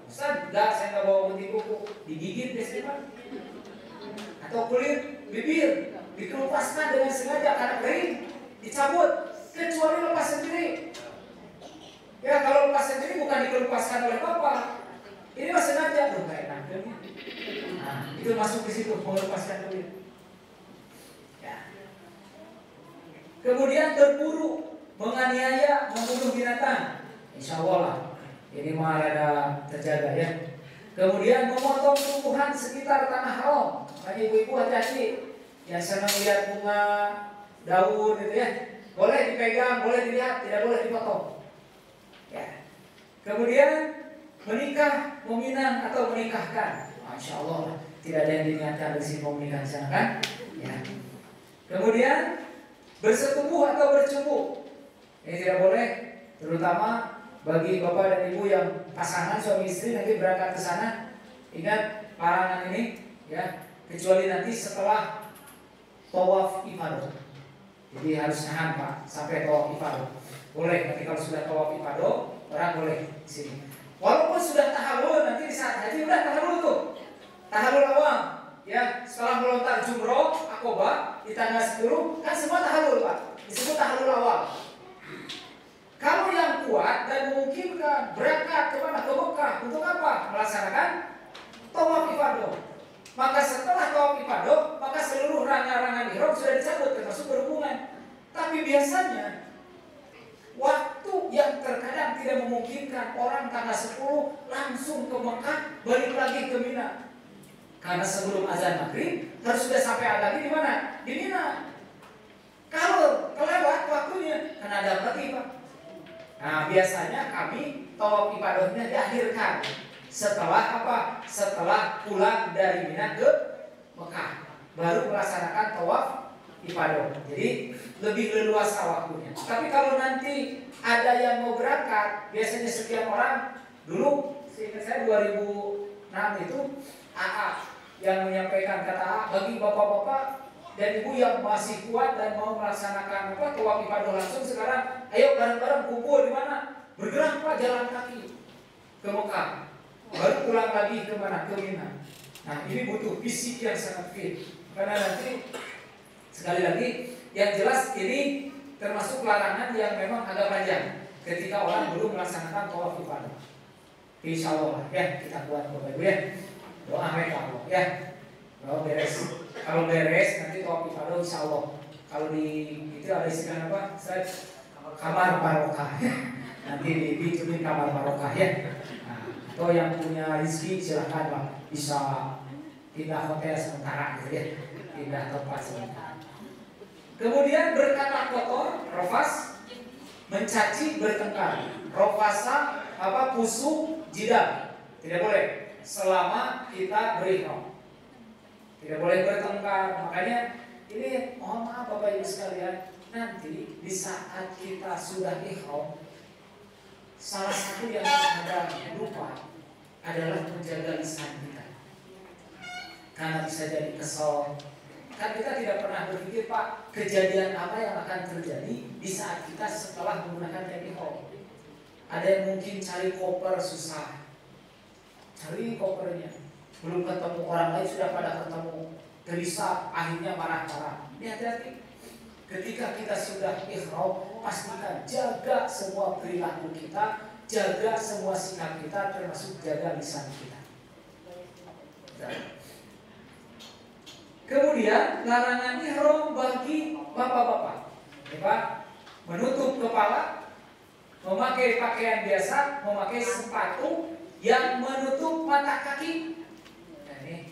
Ustaz, enggak, saya enggak bawa gunting kuku. Digigit biasanya Pak. Atau kulit bibir. dikelupaskan dengan sengaja karena kering, dicabut, kecuali lepas sendiri. Ya kalau lepas sendiri bukan dikelupaskan oleh bapak, ini mah sengaja tuh kayak enak. Nah, itu masuk di situ melepaskan kulit. Ya. Kemudian berburu, menganiaya, membunuh binatang. Insya Allah lah, ini mah ada terjaga ya. Kemudian memotong tumbuhan sekitar tanah haram. Bagi ibu-ibu hati-hati yang senang lihat bunga, daun gitu ya. Boleh dipegang, boleh dilihat, tidak boleh dipotong. Ya. Kemudian menikah, meminang atau menikahkan. Masya Allah, tidak ada yang diingatkan di sini mau menikah di sana kan? Ya. Kemudian bersetubuh atau bercumbu. Ini tidak boleh, terutama bagi bapak dan ibu yang pasangan suami istri nanti berangkat ke sana. Ingat larangan ini ya, kecuali nanti setelah tawaf ifadah. Jadi harus nahan Pak sampai tawaf ifadah. Boleh nanti kalau sudah tawaf ifadah orang boleh di sini. Walaupun sudah tahallul nanti di saat haji udah tahallul tuh. Tahallul awal ya, setelah melontar jumroh akobah di tanggal 10 kan semua tahallul Pak. Disebut tahallul awal. Kalau yang kuat dan memungkinkan berangkat kemana? Ke Mekah untuk apa? Melaksanakan tawaf ifadah. Maka setelah tawaf ifadah, maka seluruh rangkaian ihram sudah dicabut termasuk berhubungan. Tapi biasanya waktu yang terkadang tidak memungkinkan orang tanggal 10 langsung ke Mekah balik lagi ke Mina. Karena sebelum azan maghrib harus sudah sampai lagi di mana? Di Mina. Kalau kelewat waktunya, kan ada lagi Pak. Nah biasanya kami tawaf ibadahnya diakhirkan setelah apa? Setelah pulang dari Mina ke Mekah, baru melaksanakan tawaf ibadah. Jadi lebih leluasa waktunya. Tapi kalau nanti ada yang mau berangkat, biasanya setiap orang dulu, seingat saya 2006 itu AA yang menyampaikan kata AA bagi bapak-bapak dan ibu yang masih kuat dan mau melaksanakan apa tawaf ibadah langsung sekarang, ayo bareng-bareng kumpul di mana? Bergerak Pak jalan kaki ke Mekah, baru pulang lagi ke mana? Ke Mina. Nah ini butuh fisik yang sangat fit karena nanti sekali lagi yang jelas ini termasuk larangan yang memang agak panjang ketika orang belum melaksanakan tawaf ibadah. Insya Allah ya kita kuat Bapak Ibu ya, doa mereka Allah ya. Kalau beres nanti tawaf ifadah insya Allah. Kalau di itu ada istilah apa? Kamar barokah. Nanti dibikin kamar barokah ya. Nah, atau yang punya rezeki silahkan Pak, bisa pindah hotel sementara gitu ya, pindah tempat sementara. Kemudian berkata kotor, rofas, mencaci, bertengkar. Rofasa apa? Pusuk, jidal. Tidak boleh selama kita berihram. Tidak boleh bertengkar. Makanya ini mohon maaf Bapak Ibu sekalian, nanti di saat kita sudah ihram, salah satu yang kita lupa adalah menjaga lisan kita. Karena bisa jadi kesal. Kan kita tidak pernah berpikir Pak, kejadian apa yang akan terjadi di saat kita setelah menggunakan ihram. Ada yang mungkin cari koper susah, cari kopernya, belum ketemu, orang lain sudah pada ketemu, gelisah, akhirnya marah-marah. Ini hati-hati. Ketika kita sudah ihram, pastikan jaga semua perilaku kita, jaga semua sikap kita, termasuk jaga lisan kita. Kemudian larangan ihram bagi bapak-bapak, ya Pak, menutup kepala, memakai pakaian biasa, memakai sepatu yang menutup mata kaki. Nah, ini.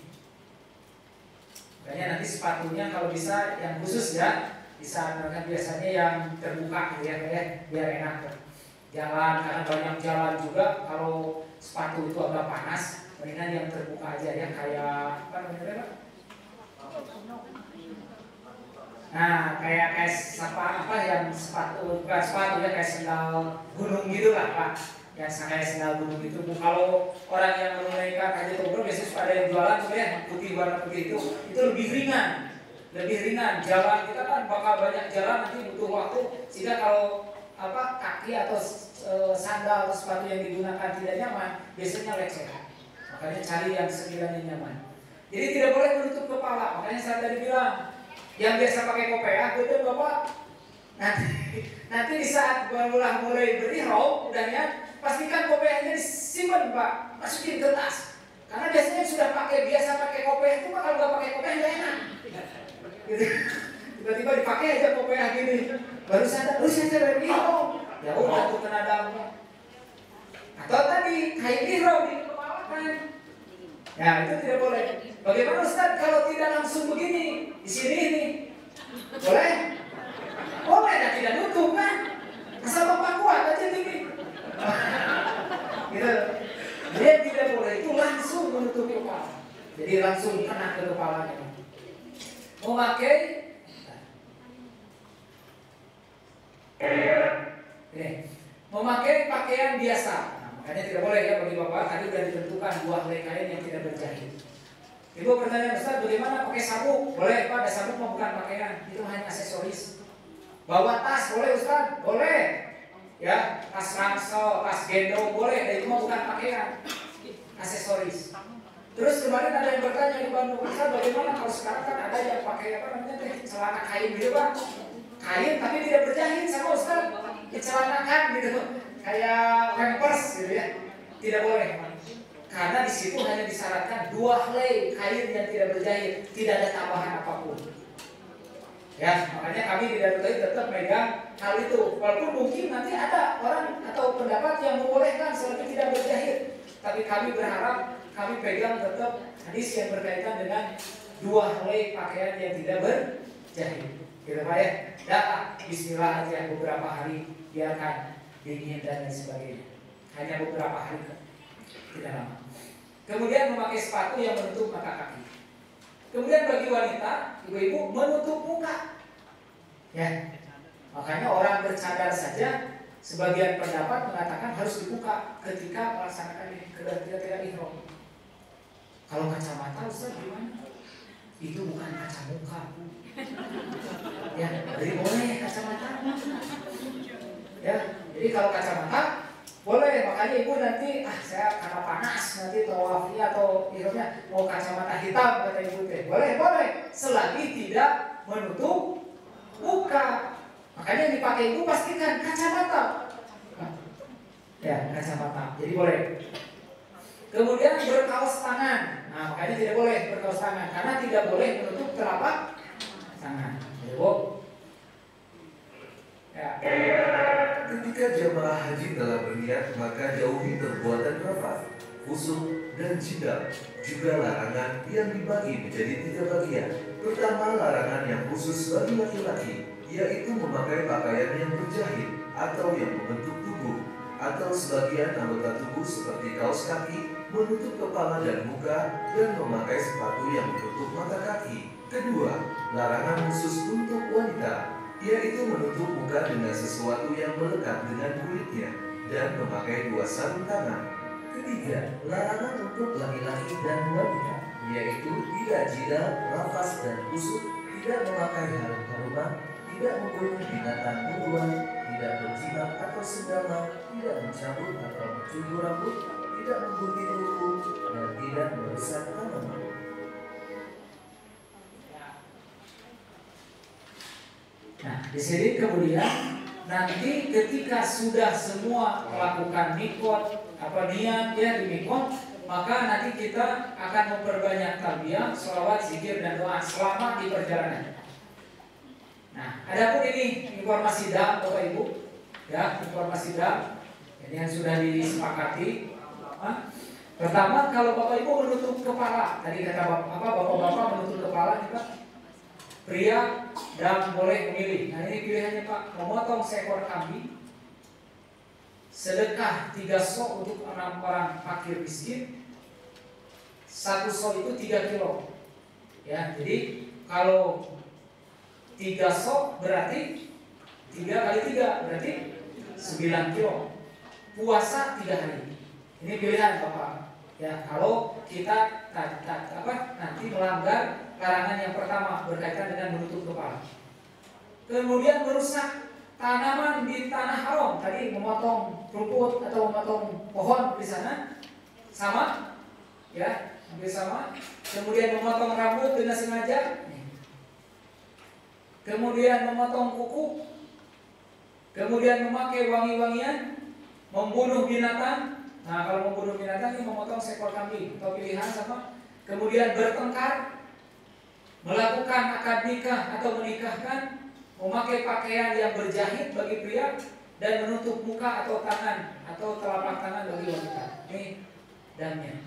Makanya nanti sepatunya kalau bisa yang khusus ya, bisa biasanya yang terbuka gitu ya, biar enak jalan, karena banyak jalan juga kalau sepatu itu agak panas, mendingan yang terbuka aja ya, kayak apa namanya Pak? Nah, kayak apa yang sepatu, bukan sepatu ya, kayak sandal gunung gitu lah Pak. Yang kayak sandal gunung itu. Kalau orang yang menunaikan haji umroh biasanya suka ada yang jualan tuh ya, putih, warna putih itu lebih ringan. Lebih ringan. Jalan kita kan bakal banyak jalan, nanti butuh waktu. Sehingga kalau apa kaki atau sandal atau sepatu yang digunakan tidak nyaman, biasanya lecet. Makanya cari yang sekiranya nyaman. Jadi tidak boleh menutup kepala. Makanya saya tadi bilang, Yang biasa pakai kopiah, betul Bapak. Nanti di saat mulai berihram, udahnya pastikan kopiahnya disimpan Pak, masukin ke tas. Karena biasanya sudah biasa pakai kopiah itu Pak, kalau nggak pakai kopiah nggak enak. Gitu. Tiba-tiba dipakai aja kopiah gini, baru sadar, saya berihram. Ya udah tuh kena dalamnya. Atau tadi kain ihram di kepala kan. Ya itu tidak boleh. Bagaimana Ustaz kalau tidak langsung begini di sini nih? Boleh? Boleh, dan tidak nutup kan? Asal Bapak kuat aja gini. Gitu. Dia tidak boleh itu langsung menutup kepala. Jadi langsung kena ke kepalanya. Memakai memakai pakaian biasa. Nah, makanya tidak boleh ya bagi Bapak. Tadi sudah ditentukan 2 helai kain yang tidak berjahit. Ibu pertanyaan Ustaz, bagaimana pakai sabuk? Boleh Pak, ada sabuk mah bukan pakaian, itu hanya aksesoris. Bawa tas boleh Ustaz? Boleh. Ya, tas ransel, tas gendong boleh, itu mah bukan pakaian, aksesoris. Terus kemarin ada yang bertanya di Bandung, Ustaz bagaimana kalau sekarang kan ada yang pakai apa namanya celana kain gitu Pak? Kain tapi tidak berjahit sama Ustaz, dicelanakan gitu, kayak pampers gitu ya. Tidak boleh. Karena di situ hanya disyaratkan 2 helai kain yang tidak berjahit, tidak ada tambahan apapun. Ya, makanya kami di Darul Tauhid tetap megang hal itu. Walaupun mungkin nanti ada orang atau pendapat yang membolehkan selagi tidak berjahit, tapi kami berharap kami pegang tetap hadis yang berkaitan dengan 2 helai pakaian yang tidak berjahit. Gitu Pak ya. Datang Bismillah aja beberapa hari, biarkan dingin dan lain sebagainya. Hanya beberapa hari, tidak lama. Kemudian memakai sepatu yang menutup mata kaki. Kemudian bagi wanita, ibu-ibu menutup muka. Ya, makanya orang bercadar saja, sebagian pendapat mengatakan harus dibuka ketika melaksanakan kegiatan ihram. Kalau kacamata Ustaz gimana? Itu bukan kaca muka. Ya, jadi boleh kacamata. Ya, jadi kalau kacamata boleh, makanya ibu nanti saya karena panas nanti tawafnya atau ihramnya mau kacamata hitam kata ibu teh. Boleh, selagi tidak menutup muka. Makanya yang dipakai ibu pastikan kacamata. Ya, kacamata. Jadi boleh. Kemudian berkaos tangan. Nah, makanya tidak boleh berkaos tangan karena tidak boleh menutup telapak tangan. Ibu. Ya. Ketika jemaah haji telah berniat, maka jauhi perbuatan rafath, fusuq, dan jidal. Juga larangan yang dibagi menjadi 3 bagian. Pertama, larangan yang khusus bagi laki-laki, yaitu memakai pakaian yang berjahit atau yang membentuk tubuh, atau sebagian anggota tubuh seperti kaos kaki, menutup kepala dan muka, dan memakai sepatu yang menutup mata kaki. Kedua, larangan khusus untuk wanita, yaitu menutup muka dengan sesuatu yang melekat dengan kulitnya dan memakai 2 sarung tangan. Ketiga, larangan untuk laki-laki dan wanita, yaitu tidak jidal, lafaz dan kusuk, tidak memakai harum-haruman, tidak membunuh binatang buruan, tidak berjimat atau sendawa, tidak mencabut atau mencukur rambut, tidak menggunting kuku, dan tidak merusak tanaman. Nah, di sini kemudian nanti ketika sudah semua melakukan mikot niat ya di mikot, maka nanti kita akan memperbanyak talbiyah, sholawat, zikir dan doa selama di perjalanan. Nah, adapun ini informasi dam Bapak Ibu, ya informasi dam ini yang sudah disepakati. Pertama, kalau Bapak Ibu menutup kepala, tadi kata bapak-bapak menutup kepala nih Pak. Pria dan boleh memilih. Nah ini pilihannya Pak, memotong seekor kambing, sedekah 3 sok untuk 6 orang fakir miskin. 1 sok itu 3 kilo. Ya, jadi kalau 3 sok berarti 3 kali 3 berarti 9 kilo. Puasa 3 hari. Ini pilihan Bapak. Ya, kalau kita nanti melanggar larangan yang pertama berkaitan dengan menutup kepala. Kemudian merusak tanaman di tanah haram, tadi memotong rumput atau memotong pohon di sana sama, ya, hampir sama. Kemudian memotong rambut dengan sengaja. kemudian memotong kuku, kemudian memakai wangi-wangian, membunuh binatang. Nah, kalau membunuh binatang ini memotong seekor kambing atau pilihan sama. Kemudian bertengkar, melakukan akad nikah atau menikahkan, memakai pakaian yang berjahit bagi pria, dan menutup muka atau tangan atau telapak tangan bagi wanita. Ini damnya.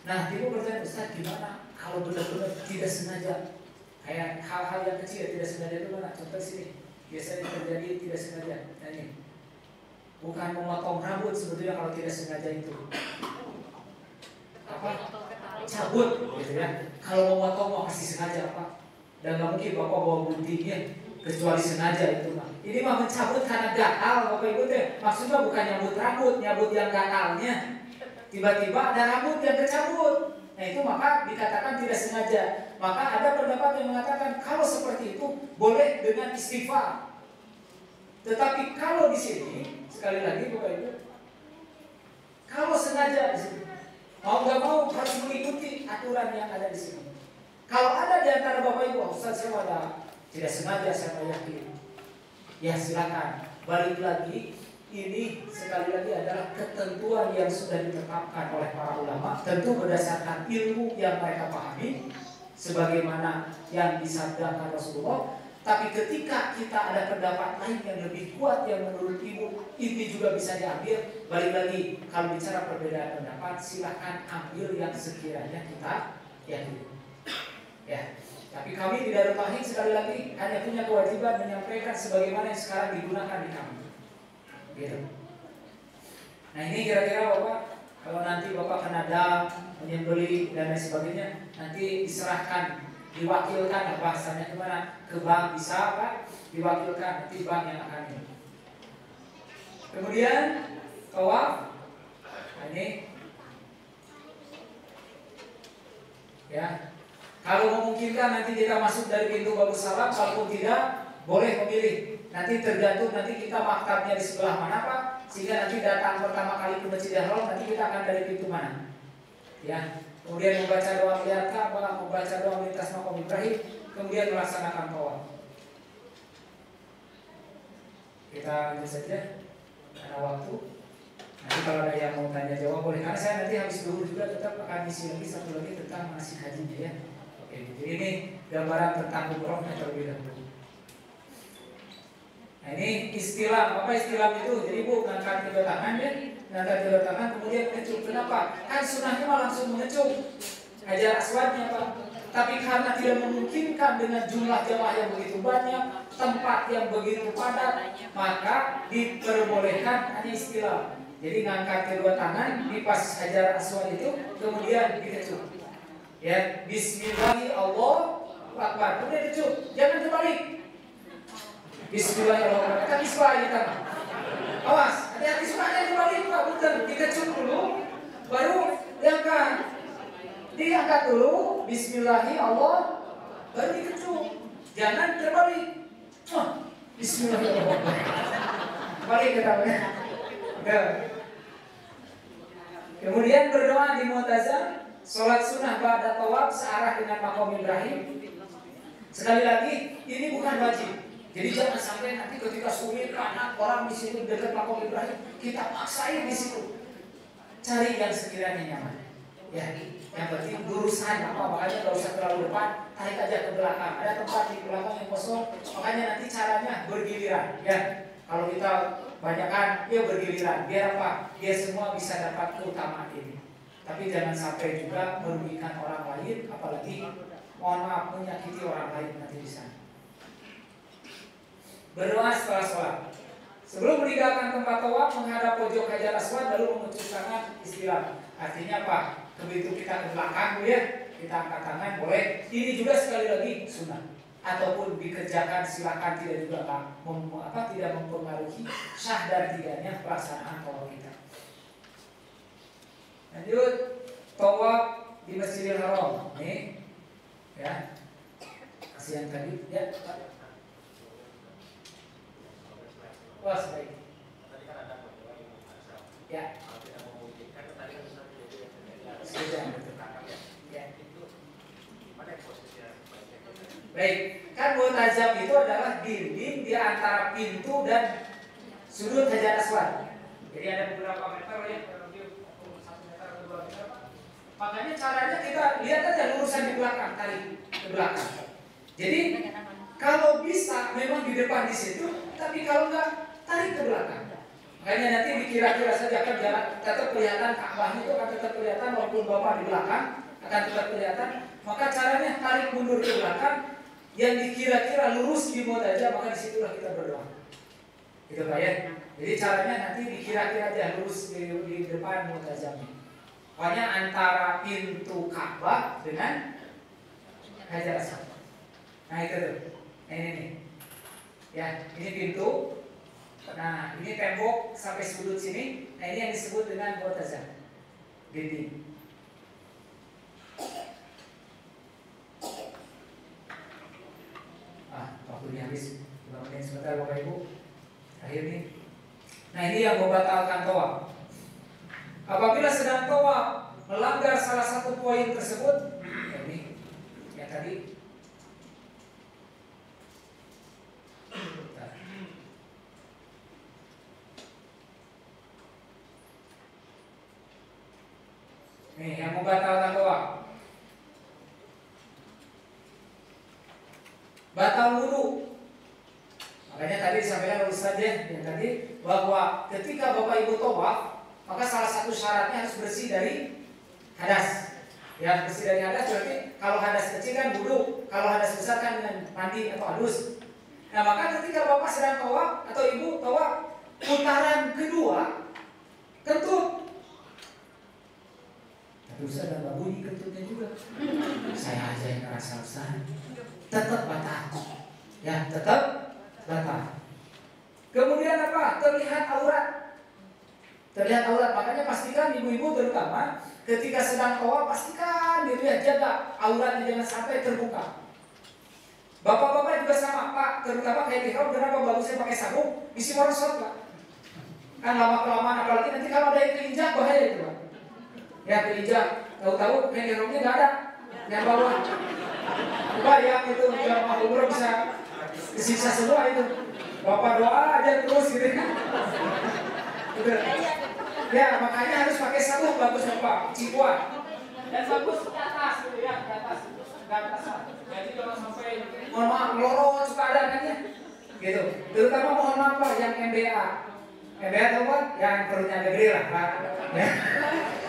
Nah, ibu bertanya, Ustaz, gimana kalau benar-benar tidak sengaja? Kayak hal-hal yang kecil tidak sengaja itu mana? Contoh sini, biasanya terjadi tidak sengaja. Nah ini, bukan memotong rambut sebetulnya kalau tidak sengaja itu. Apa? Cabut, gitu ya. Kalau memotong mau pasti sengaja apa? Dan nggak mungkin bapak bawa guntingnya kecuali sengaja itu mah. Ini mah mencabut karena gatal, bapak ibu teh. Maksudnya bukan nyabut rambut, nyabut yang gatalnya. Tiba-tiba ada rambut yang tercabut. Nah itu maka dikatakan tidak sengaja. Maka ada pendapat yang mengatakan kalau seperti itu boleh dengan istighfar. Tetapi kalau di sini sekali lagi Bapak Ibu, kalau sengaja di sini, mau nggak mau harus mengikuti aturan yang ada di sini. Kalau ada di antara Bapak Ibu, Ustaz saya ada tidak sengaja saya yakin, ya silakan balik lagi. Ini sekali lagi adalah ketentuan yang sudah ditetapkan oleh para ulama, tentu berdasarkan ilmu yang mereka pahami, sebagaimana yang disabdakan Rasulullah. Tapi ketika kita ada pendapat lain yang lebih kuat yang menurut ibu ini juga bisa diambil, balik lagi kalau bicara perbedaan pendapat, silakan ambil yang sekiranya kita yakini. Ya, tapi kami di Darul Tauhid sekali lagi hanya punya kewajiban menyampaikan sebagaimana yang sekarang digunakan di kami. Gitu. Nah ini kira-kira Bapak, kalau nanti Bapak kena dam, menyembeli dan lain sebagainya, nanti diserahkan, diwakilkan, bahasanya kemana? Ke bank bisa Pak, diwakilkan, nanti bank yang akan ini. Kemudian tawaf, nah ini, ya, kalau memungkinkan nanti kita masuk dari pintu Babus Salam, kalaupun tidak, boleh memilih. Nanti tergantung nanti kita maktabnya di sebelah mana Pak, sehingga nanti datang pertama kali ke Masjidil Haram nanti kita akan dari pintu mana, ya. Kemudian membaca doa melihat Ka'bah, membaca doa melintas Maqam Ibrahim, kemudian melaksanakan tawaf. Kita lanjut saja karena waktu. Nanti kalau ada yang mau tanya jawab boleh, karena saya nanti habis dulu juga tetap akan isi lagi satu lagi tentang manasik hajinya ya. Oke, jadi ini gambaran tentang umrohnya terlebih dahulu. Nah ini istilah, apa istilah itu? Jadi bu ngangkat kedua tangan ya, ngangkat kedua tangan kemudian mengecup. Kenapa? Kan sunahnya mah langsung mengecup Hajar Aswadnya Pak. Tapi karena tidak memungkinkan dengan jumlah jamaah yang begitu banyak, tempat yang begitu padat, maka diperbolehkan hanya istilah. Jadi ngangkat kedua tangan di pas Hajar Aswad itu, kemudian dikecup. Ya, Bismillahirrahmanirrahim, Allahu Akbar, kemudian dikecup, jangan terbalik. Bismillahirrahmanirrahim. Kan isbah kita. Awas, hati-hati sunahnya kembali Pak, betul. Dikecup dulu, baru diangkat. Diangkat dulu, Bismillahirrahmanirrahim, baru dikecup. Jangan terbalik. Bismillahirrahmanirrahim. Balik ke tangannya. Kemudian berdoa di Mu'tazah, sholat sunnah ba'da tawaf searah dengan Maqam Ibrahim. Sekali lagi, ini bukan wajib. Jadi jangan sampai nanti ketika sulit karena orang di sini dekat Maqam Ibrahim, kita paksain di situ. Cari yang sekiranya nyaman. Ya, yang penting urusan apa, makanya kalau usah terlalu depan, tarik aja ke belakang. Ada tempat di belakang yang kosong, makanya nanti caranya bergiliran. Ya, kalau kita banyakkan, ya bergiliran. Biar apa? Biar semua bisa dapat keutamaan ini. Tapi jangan sampai juga merugikan orang lain, apalagi mohon maaf menyakiti orang lain nanti di sana. Berdoa setelah sholat. Sebelum meninggalkan tempat tawaf, menghadap pojok Hajar Aswad lalu mengucuk tangan istilah. Artinya apa? Begitu kita ke belakang ya, kita angkat tangan boleh. Ini juga sekali lagi sunnah. Ataupun dikerjakan silakan, tidak juga tidak mempengaruhi sah dan tidaknya pelaksanaan tawaf kita. Lanjut tawaf di Masjidil Haram. Nih, ya. Kasih yang tadi, ya. Wah, baik. Ya. Sudah. Ya. Baik, kan multazam itu adalah dinding di antara pintu dan sudut Hajar Aswad. Jadi ada beberapa meter ya, kurang lebih 1 meter atau 2 meter. Makanya caranya kita lihat aja lurusan di belakang, tarik ke belakang. Jadi kalau bisa memang di depan di situ, tapi kalau enggak tarik ke belakang. Makanya nanti dikira-kira saja kan jalan tetap kelihatan Ka'bah itu akan tetap kelihatan walaupun Bapak di belakang akan tetap kelihatan. Maka caranya tarik mundur ke belakang yang dikira-kira lurus di aja, maka disitulah kita berdoa. Gitu Pak ya. Jadi caranya nanti dikira-kira aja lurus di depan multazamnya. Pokoknya antara pintu Ka'bah dengan Hajar Aswad. Nah itu tuh. Ini nih. Ya, ini pintu. Nah, ini tembok sampai sudut sini. Nah, ini yang disebut dengan multazam. Dinding. Waktunya habis. 5 menit sebentar Bapak Ibu. Akhir nih. Nah, ini yang membatalkan tawaf. Apabila sedang tawaf melanggar salah satu poin tersebut, ini yang tadi. Nih, yang membatalkan tawaf. Batal wudu. Makanya tadi disampaikan oleh Ustaz ya, yang tadi bahwa ketika Bapak Ibu tawaf, maka salah satu syaratnya harus bersih dari hadas. Ya, bersih dari hadas berarti kalau hadas kecil kan wudu, kalau hadas besar kan dengan mandi atau halus. Nah, maka ketika Bapak sedang tawaf atau Ibu tawaf putaran kedua, kentut. Tapi Ustaz ada bunyi kentutnya juga. Saya aja yang ngerasa Ustaz. Tetap batal. Ya, tetap batal. Kemudian apa? Terlihat aurat. Terlihat aurat. Makanya pastikan ibu-ibu terutama ketika sedang tawaf pastikan dilihat, jaga auratnya jangan sampai terbuka. Bapak-bapak juga sama, Pak. Terutama kayak ihram, kenapa bagusnya pakai sabuk? Isi merosot, Pak. Kan lama kelamaan apalagi nanti kalau ada yang keinjak bahaya itu, Pak. Ya keinjak, tahu-tahu kayak ihramnya nggak ada yang bawah. Bayang itu jamaah umroh bisa kesiksa semua itu. Bapak doa aja terus gitu kan. Gitu. Ya makanya harus pakai sabuk bagus Bapak, cipuan. Dan bagus ke atas gitu ya, ke atas. Ke atas. Jadi jangan sampai mohon maaf lorot suka ada kan ya. Gitu. Terutama mohon maaf Pak yang MBA. MBA tahu Pak? Yang perutnya gede lah Pak. Ya.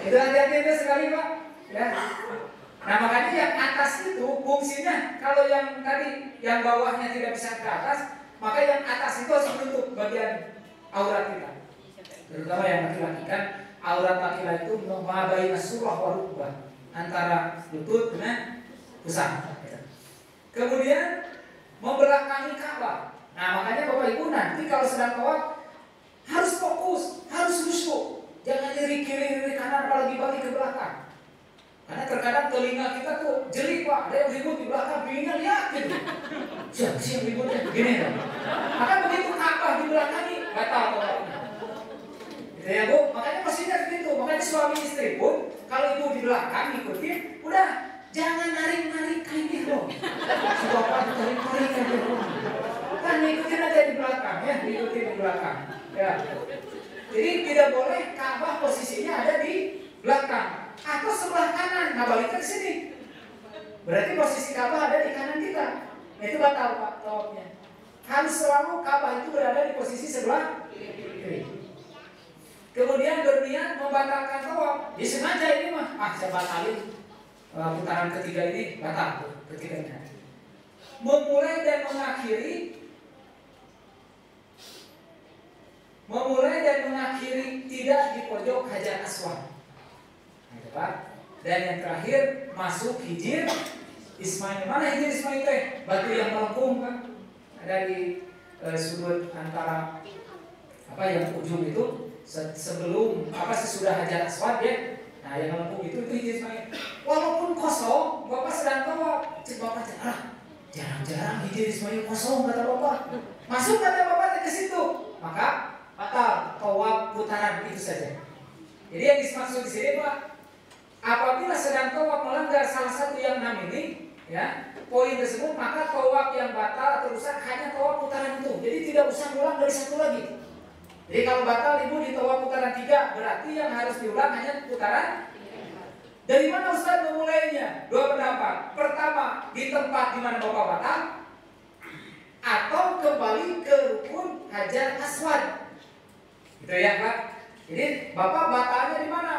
Itu hati-hati itu sekali Pak. Ya. Nah makanya yang atas itu fungsinya kalau yang tadi yang bawahnya tidak bisa ke atas, maka yang atas itu harus menutup bagian aurat kita. Terutama yang laki-laki kan aurat laki-laki itu mabaina surah wa rukbah, antara lutut dengan pusar. Kemudian membelakangi Ka'bah. Nah makanya Bapak Ibu nanti kalau sedang tawaf harus fokus, harus khusyuk, jangan lirik kiri lirik kanan apalagi balik ke belakang. Karena terkadang telinga kita tuh jeli Pak, ada yang ribut di belakang, pinginnya lihat gitu. Siapa sih yang ributnya? Begini kan. Maka begitu Ka'bah di belakang ini batal tawafnya. Gitu ya Bu, makanya pastinya begitu. Makanya suami istri pun kalau ibu di belakang ngikutin, udah jangan narik-narik kain ihram. Si bapak ditarik-tarik kain ihram. Kan ngikutin aja di belakang ya, ngikutin di belakang. Ya. Jadi tidak boleh Ka'bah posisinya ada di belakang atau sebelah kanan, nah baliknya ke sini. Berarti posisi Ka'bah ada di kanan kita. Nah, itu batal Pak tawafnya. Harus selalu Ka'bah itu berada di posisi sebelah kiri. Kemudian berniat membatalkan tawaf. Dia sengaja ini mah, saya batalin putaran ketiga ini, batal ketiganya. Memulai dan mengakhiri tidak di pojok Hajar Aswad. Nah, Pak. Dan yang terakhir masuk Hijir Ismail. Mana Hijir Ismail teh? Batu yang melengkung kan? Ada di sudut antara apa yang ujung itu sebelum sesudah Hajar Aswad ya. Nah yang melengkung itu Hijir Ismail. Walaupun kosong, Bapak sedang tawaf, cek Bapak jarang-jarang Hijir Ismail kosong kata Bapak. Masuk kata Bapak ke situ, maka batal tawaf putaran itu saja. Jadi yang dimaksud di sini Pak, apabila sedang tawaf melanggar salah satu yang 6 ini, ya poin tersebut, maka tawaf yang batal atau rusak hanya tawaf putaran itu. Jadi tidak usah ulang dari satu lagi. Jadi kalau batal ibu di tawaf putaran 3, berarti yang harus diulang hanya putaran. Dari mana Ustaz memulainya? Dua pendapat. Pertama, di tempat di mana bapak batal, atau kembali ke rukun Hajar Aswad. Gitu ya Pak. Jadi bapak batalnya di mana?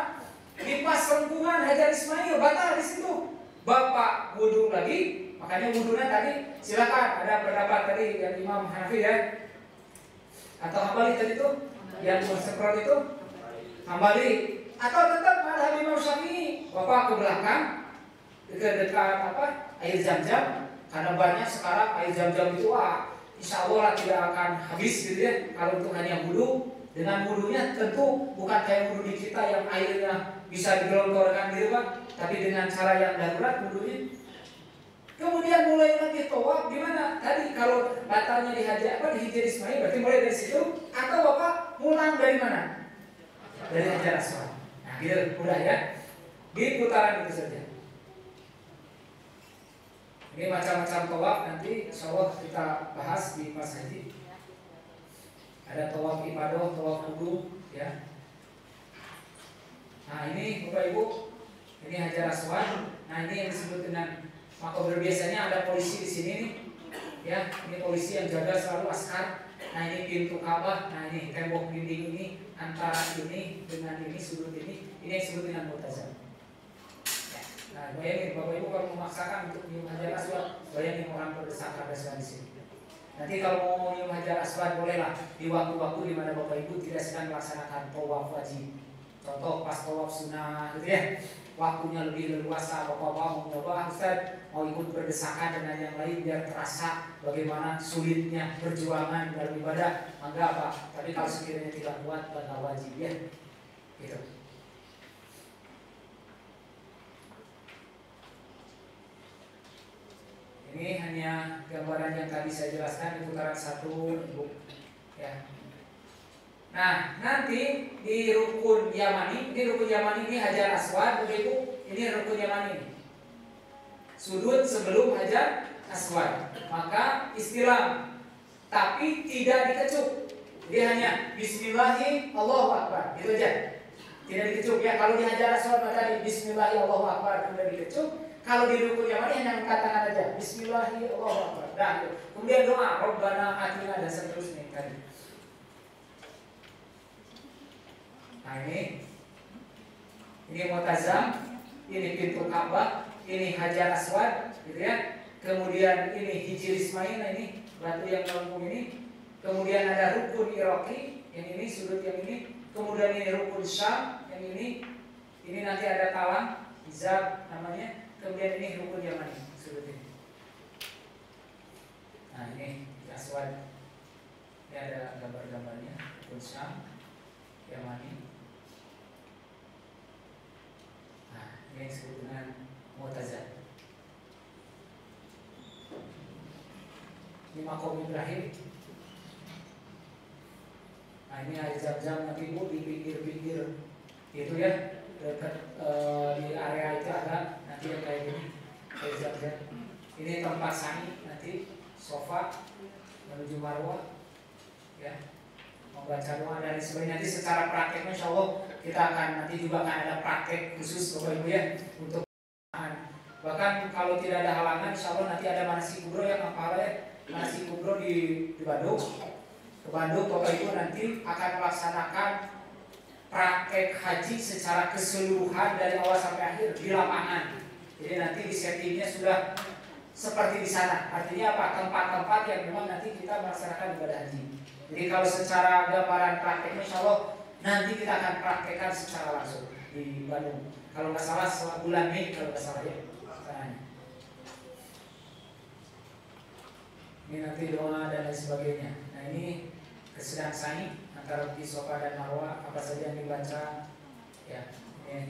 Di pas lengkungan Hajar Ismail, batal di situ. Bapak wudhu lagi, makanya wudhunya tadi silakan ada pendapat tadi yang Imam Hanafi ya, atau Hambali tadi itu, yang semprot itu Hambali, atau tetap ada Imam Syafi'i, bapak ke belakang, dekat air Zam-Zam, karena banyak sekarang air Zam-Zam itu insya Allah tidak akan habis gitu ya. Kalau untuk hanya wudhu, dengan wudhunya tentu bukan kayak wudhu di kita yang airnya bisa digelontorkan gitu Pak, tapi dengan cara yang darurat wudhunya. Kemudian mulai lagi tawaf gimana? Tadi kalau batalnya di Hijr Ismail berarti mulai dari situ, atau bapak pulang dari mana? Dari Hajar Aswad. Nah gitu, udah ya. Di putaran itu saja. Ini macam-macam tawaf nanti insya Allah kita bahas di pas haji. Ada tawaf ibadah, tawaf wudhu ya. Nah ini Bapak Ibu, ini Hajar Aswad. Nah ini yang disebut dengan makobir. Biasanya ada polisi di sini nih, ya. Ini polisi yang jaga selalu askar. Nah ini pintu Ka'bah. Nah ini tembok dinding ini, antara ini dengan ini sudut ini yang disebut dengan multazam. Ya. Nah bayangin Bapak Ibu kalau memaksakan untuk nyium Hajar Aswad, bayangin orang berdesak-desakan di sini. Nanti kalau mau nyium Hajar Aswad bolehlah di waktu-waktu di mana Bapak Ibu tidak sedang melaksanakan tawaf wajib. Contoh pas tawaf sunnah gitu ya, waktunya lebih leluasa, bapak-bapak mau mencoba, Ustaz mau ikut berdesakan dengan yang lain biar terasa bagaimana sulitnya perjuangan dalam ibadah, enggak apa. Tapi kalau sekiranya tidak kuat, batal wajib ya, gitu. Ini hanya gambaran yang tadi saya jelaskan di putaran 1 Ibu ya. Nah, nanti di rukun Yamani, ini rukun Yamani ini Hajar Aswad, Ibu, ini rukun Yamani ini. Sudut sebelum Hajar Aswad, maka istilah tapi tidak dikecup. Jadi hanya Bismillahi Allahu Akbar, itu aja. Tidak dikecup ya. Kalau di Hajar Aswad maka di Bismillahi Allahu Akbar tidak dikecup. Kalau di rukun Yamani hanya mengatakan aja Bismillahi Allahu Akbar. Nah, kemudian doa Rabbana atina dan seterusnya tadi. Nah ini multazam, ini pintu Ka'bah, ini Hajar Aswad, gitu ya. Kemudian ini Hijr Ismail, nah ini batu yang melengkung ini. Kemudian ada rukun Iraqi, yang ini sudut yang ini. Kemudian ini rukun Syam, yang ini. Ini nanti ada talang, Hizab namanya. Kemudian ini rukun Yamani, sudut ini. Nah ini Aswad, ini ada gambar-gambarnya. Rukun Syam, Yamani. Yang disebut dengan Mu'tazah. Ini makom Ibrahim. Nah ini air Zam-Zam nanti Bu di pinggir-pinggir itu ya, dekat di area itu ada nanti yang kayak gini air Zam-Zam. Ini tempat sa'i nanti, sofa menuju Marwah ya, membaca doa dan sebagainya. Nanti secara prakteknya insya Allah kita akan nanti juga akan ada praktek khusus Bapak Ibu ya untuk bahkan kalau tidak ada halangan insya Allah nanti ada manasik kubro yang apa ya, manasik kubro di Bandung. Ke Bandung Bapak Ibu nanti akan melaksanakan praktek haji secara keseluruhan dari awal sampai akhir di lapangan. Jadi nanti di settingnya sudah seperti di sana. Artinya apa? Tempat-tempat yang memang nanti kita melaksanakan ibadah haji. Jadi kalau secara gambaran prakteknya insya Allah nanti kita akan praktekkan secara langsung di Bandung. Kalau nggak salah selama bulan Mei kalau nggak salah ya. Ini nanti doa dan lain sebagainya. Nah ini kesedang sa'i antara di Sofa dan Marwah, apa saja yang dibaca ya. Ini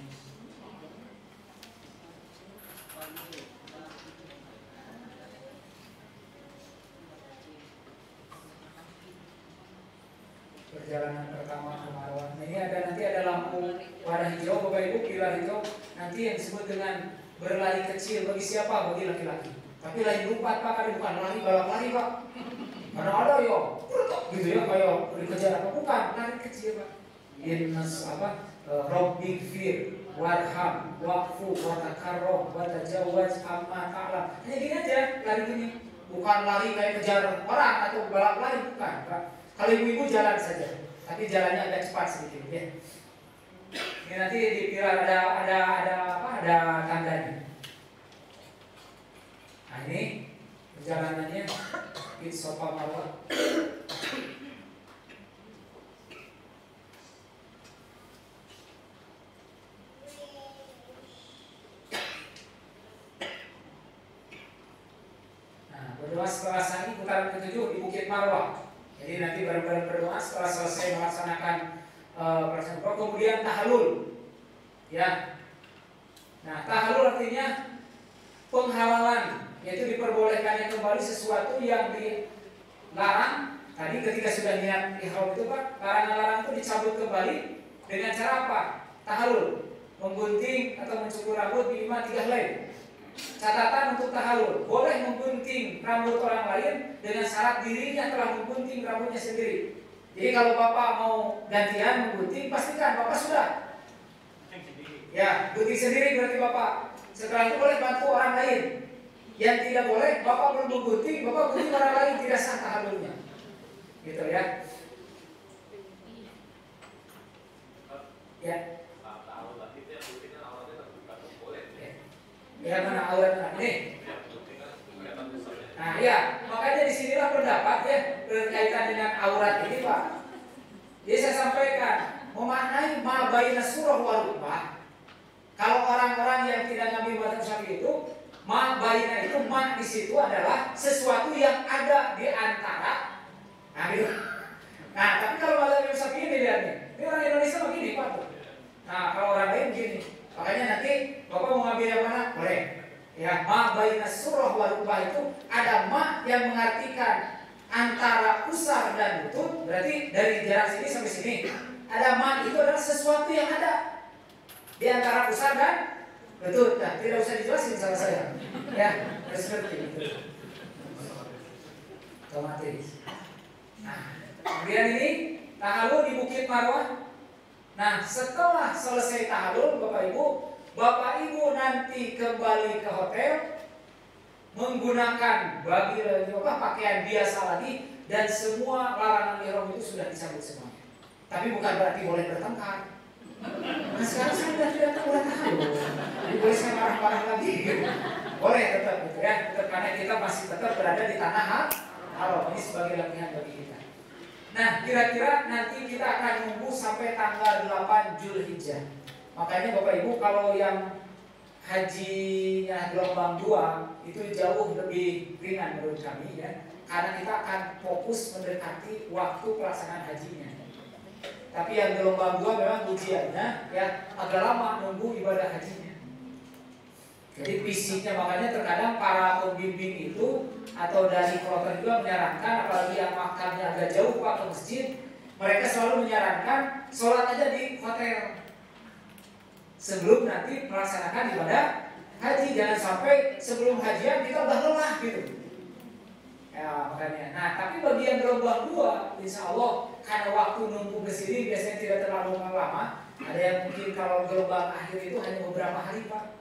perjalanan pertama ke Marwah. Nah, ini ada nanti ada lampu warna hijau Bapak Ibu, pilar hijau nanti yang disebut dengan berlari kecil bagi siapa? Bagi laki-laki. Tapi lain lompat Pak, kan bukan lari balap lari Pak. Karena ada yo, gitu ya kayak dikejar apa? Bukan, lari kecil Pak. Innas apa? Robbing fear, warham, wakfu, watakarroh, watajawaz, amma ta'ala. Hanya gini aja, lari gini. Bukan lari kayak kejar orang atau balap lari, bukan Pak. Kalau ibu-ibu jalan saja, tapi jalannya agak cepat sedikit ya. Ini nanti dikira ada tandanya. Nah ini perjalanannya di Safa Marwah. Nah, berdoa setelah sa'i putaran ke-7 di Bukit Marwah. Jadi nanti bareng-bareng berdoa setelah selesai melaksanakan perasaan kemudian tahalul. Ya. Nah, tahalul artinya penghalalan, yaitu diperbolehkannya kembali sesuatu yang dilarang. Tadi ketika sudah niat ihram itu Pak, larangan-larangan itu dicabut kembali dengan cara apa? Tahalul, menggunting atau mencukur rambut minimal 3 helai. Catatan untuk tahalul, boleh menggunting rambut orang lain dengan syarat dirinya telah menggunting rambutnya sendiri. Jadi kalau Bapak mau gantian menggunting, pastikan Bapak sudah. Ya, gunting sendiri berarti Bapak. Setelah itu boleh bantu orang lain. Yang tidak boleh, Bapak belum menggunting, Bapak gunting orang lain, tidak sah tahalulnya. Gitu ya. Ya. Ya mana aurat ini? Nah ya, makanya disinilah pendapat ya berkaitan dengan aurat ini Pak. Jadi saya sampaikan memaknai ma baina surah wal rukbah. Kalau orang-orang yang tidak ngambil mazhab Syafi'i itu ma baina itu ma di situ adalah sesuatu yang ada di antara. Nah gitu. Nah tapi kalau mazhab Syafi'i ini lihatnya, ini orang Indonesia begini Pak. Nah kalau orang lain begini. Makanya nanti Bapak mau ngambil yang mana? Boleh. Ya, ma baina surah wal rukbah itu ada ma yang mengartikan antara pusar dan lutut, berarti dari jarak sini sampai sini. Ada ma itu adalah sesuatu yang ada di antara pusar dan lutut. Nah, tidak usah dijelasin sama saya. Ya, seperti itu. Otomatis. Nah, kemudian ini tahalul di Bukit Marwah. Nah, setelah selesai tahalul, Bapak Ibu nanti kembali ke hotel menggunakan pakaian biasa lagi dan semua larangan ihram itu sudah dicabut semuanya. Tapi bukan berarti boleh bertengkar. Nah, sekarang saya sudah tidak tahu tahalul. Jadi boleh saya marah-marah lagi. Boleh tetap gitu ya, karena kita masih tetap berada di tanah haram. Ini sebagai latihan bagi kita. Nah, kira-kira nanti kita akan nunggu sampai tanggal 8 Zulhijjah. Makanya Bapak Ibu kalau yang hajinya gelombang 2 itu jauh lebih ringan menurut kami ya. Karena kita akan fokus mendekati waktu pelaksanaan hajinya. Tapi yang gelombang 2 memang ujiannya ya agak lama nunggu ibadah hajinya. Jadi fisiknya makanya terkadang para pembimbing itu atau dari kloter juga menyarankan, apalagi yang makamnya agak jauh Pak ke masjid, mereka selalu menyarankan sholat aja di hotel sebelum nanti melaksanakan ibadah haji. Jangan sampai sebelum hajian kita udah lelah gitu. Ya makanya. Nah tapi bagi yang gelombang 2, insya Allah karena waktu nunggu ke sini biasanya tidak terlalu lama. Ada yang mungkin kalau gelombang akhir itu hanya beberapa hari Pak.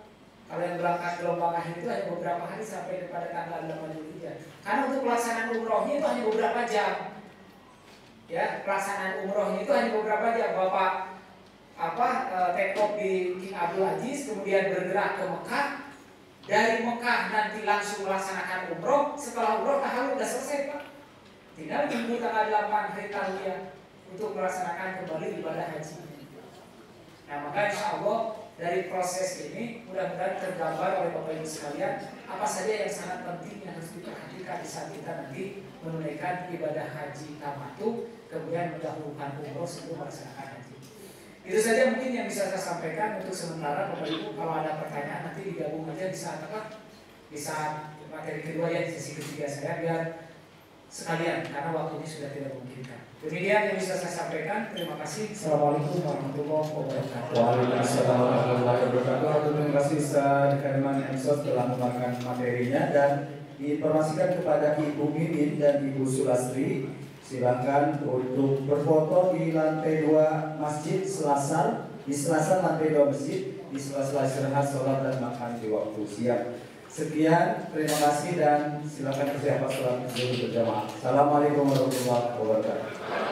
Kalau yang berangkat gelombang akhir itu hanya beberapa hari sampai kepada tanggal 8 Zulhijjah. Karena untuk pelaksanaan umrohnya itu hanya beberapa jam. Ya, pelaksanaan umrohnya itu hanya beberapa jam. Bapak take off di King Abdul Aziz, kemudian bergerak ke Mekah. Dari Mekah nanti langsung melaksanakan umroh. Setelah umroh tahalul sudah selesai Pak. Tinggal tunggu tanggal 8 hari tarwiyah untuk melaksanakan kembali ibadah haji. Nah maka insya Allah dari proses ini mudah-mudahan tergambar oleh Bapak Ibu sekalian apa saja yang sangat penting yang harus diperhatikan di saat kita nanti menunaikan ibadah haji tamattu, kemudian mendahulukan umroh sebelum melaksanakan haji. Itu saja mungkin yang bisa saya sampaikan untuk sementara. Bapak Ibu kalau ada pertanyaan nanti digabung aja di saat apa? Di saat materi kedua ya, sesi ketiga saya biar sekalian karena waktunya sudah tidak memungkinkan. Demikian yang bisa saya sampaikan. Terima kasih. Assalamualaikum warahmatullahi wabarakatuh. Waalaikumsalam warahmatullahi wabarakatuh. Terima kasih Ustaz Kariman Ensos telah memakan materinya dan diinformasikan kepada Ibu Mimin dan Ibu Sulastri. Silakan untuk berfoto di lantai 2 Masjid Selasar, di Selasar lantai 2 masjid, di sela-sela istirahat, sholat dan makan di waktu siang. Sekian, terima kasih dan silakan bersiap sholat zuhur berjamaah. Assalamualaikum warahmatullahi wabarakatuh.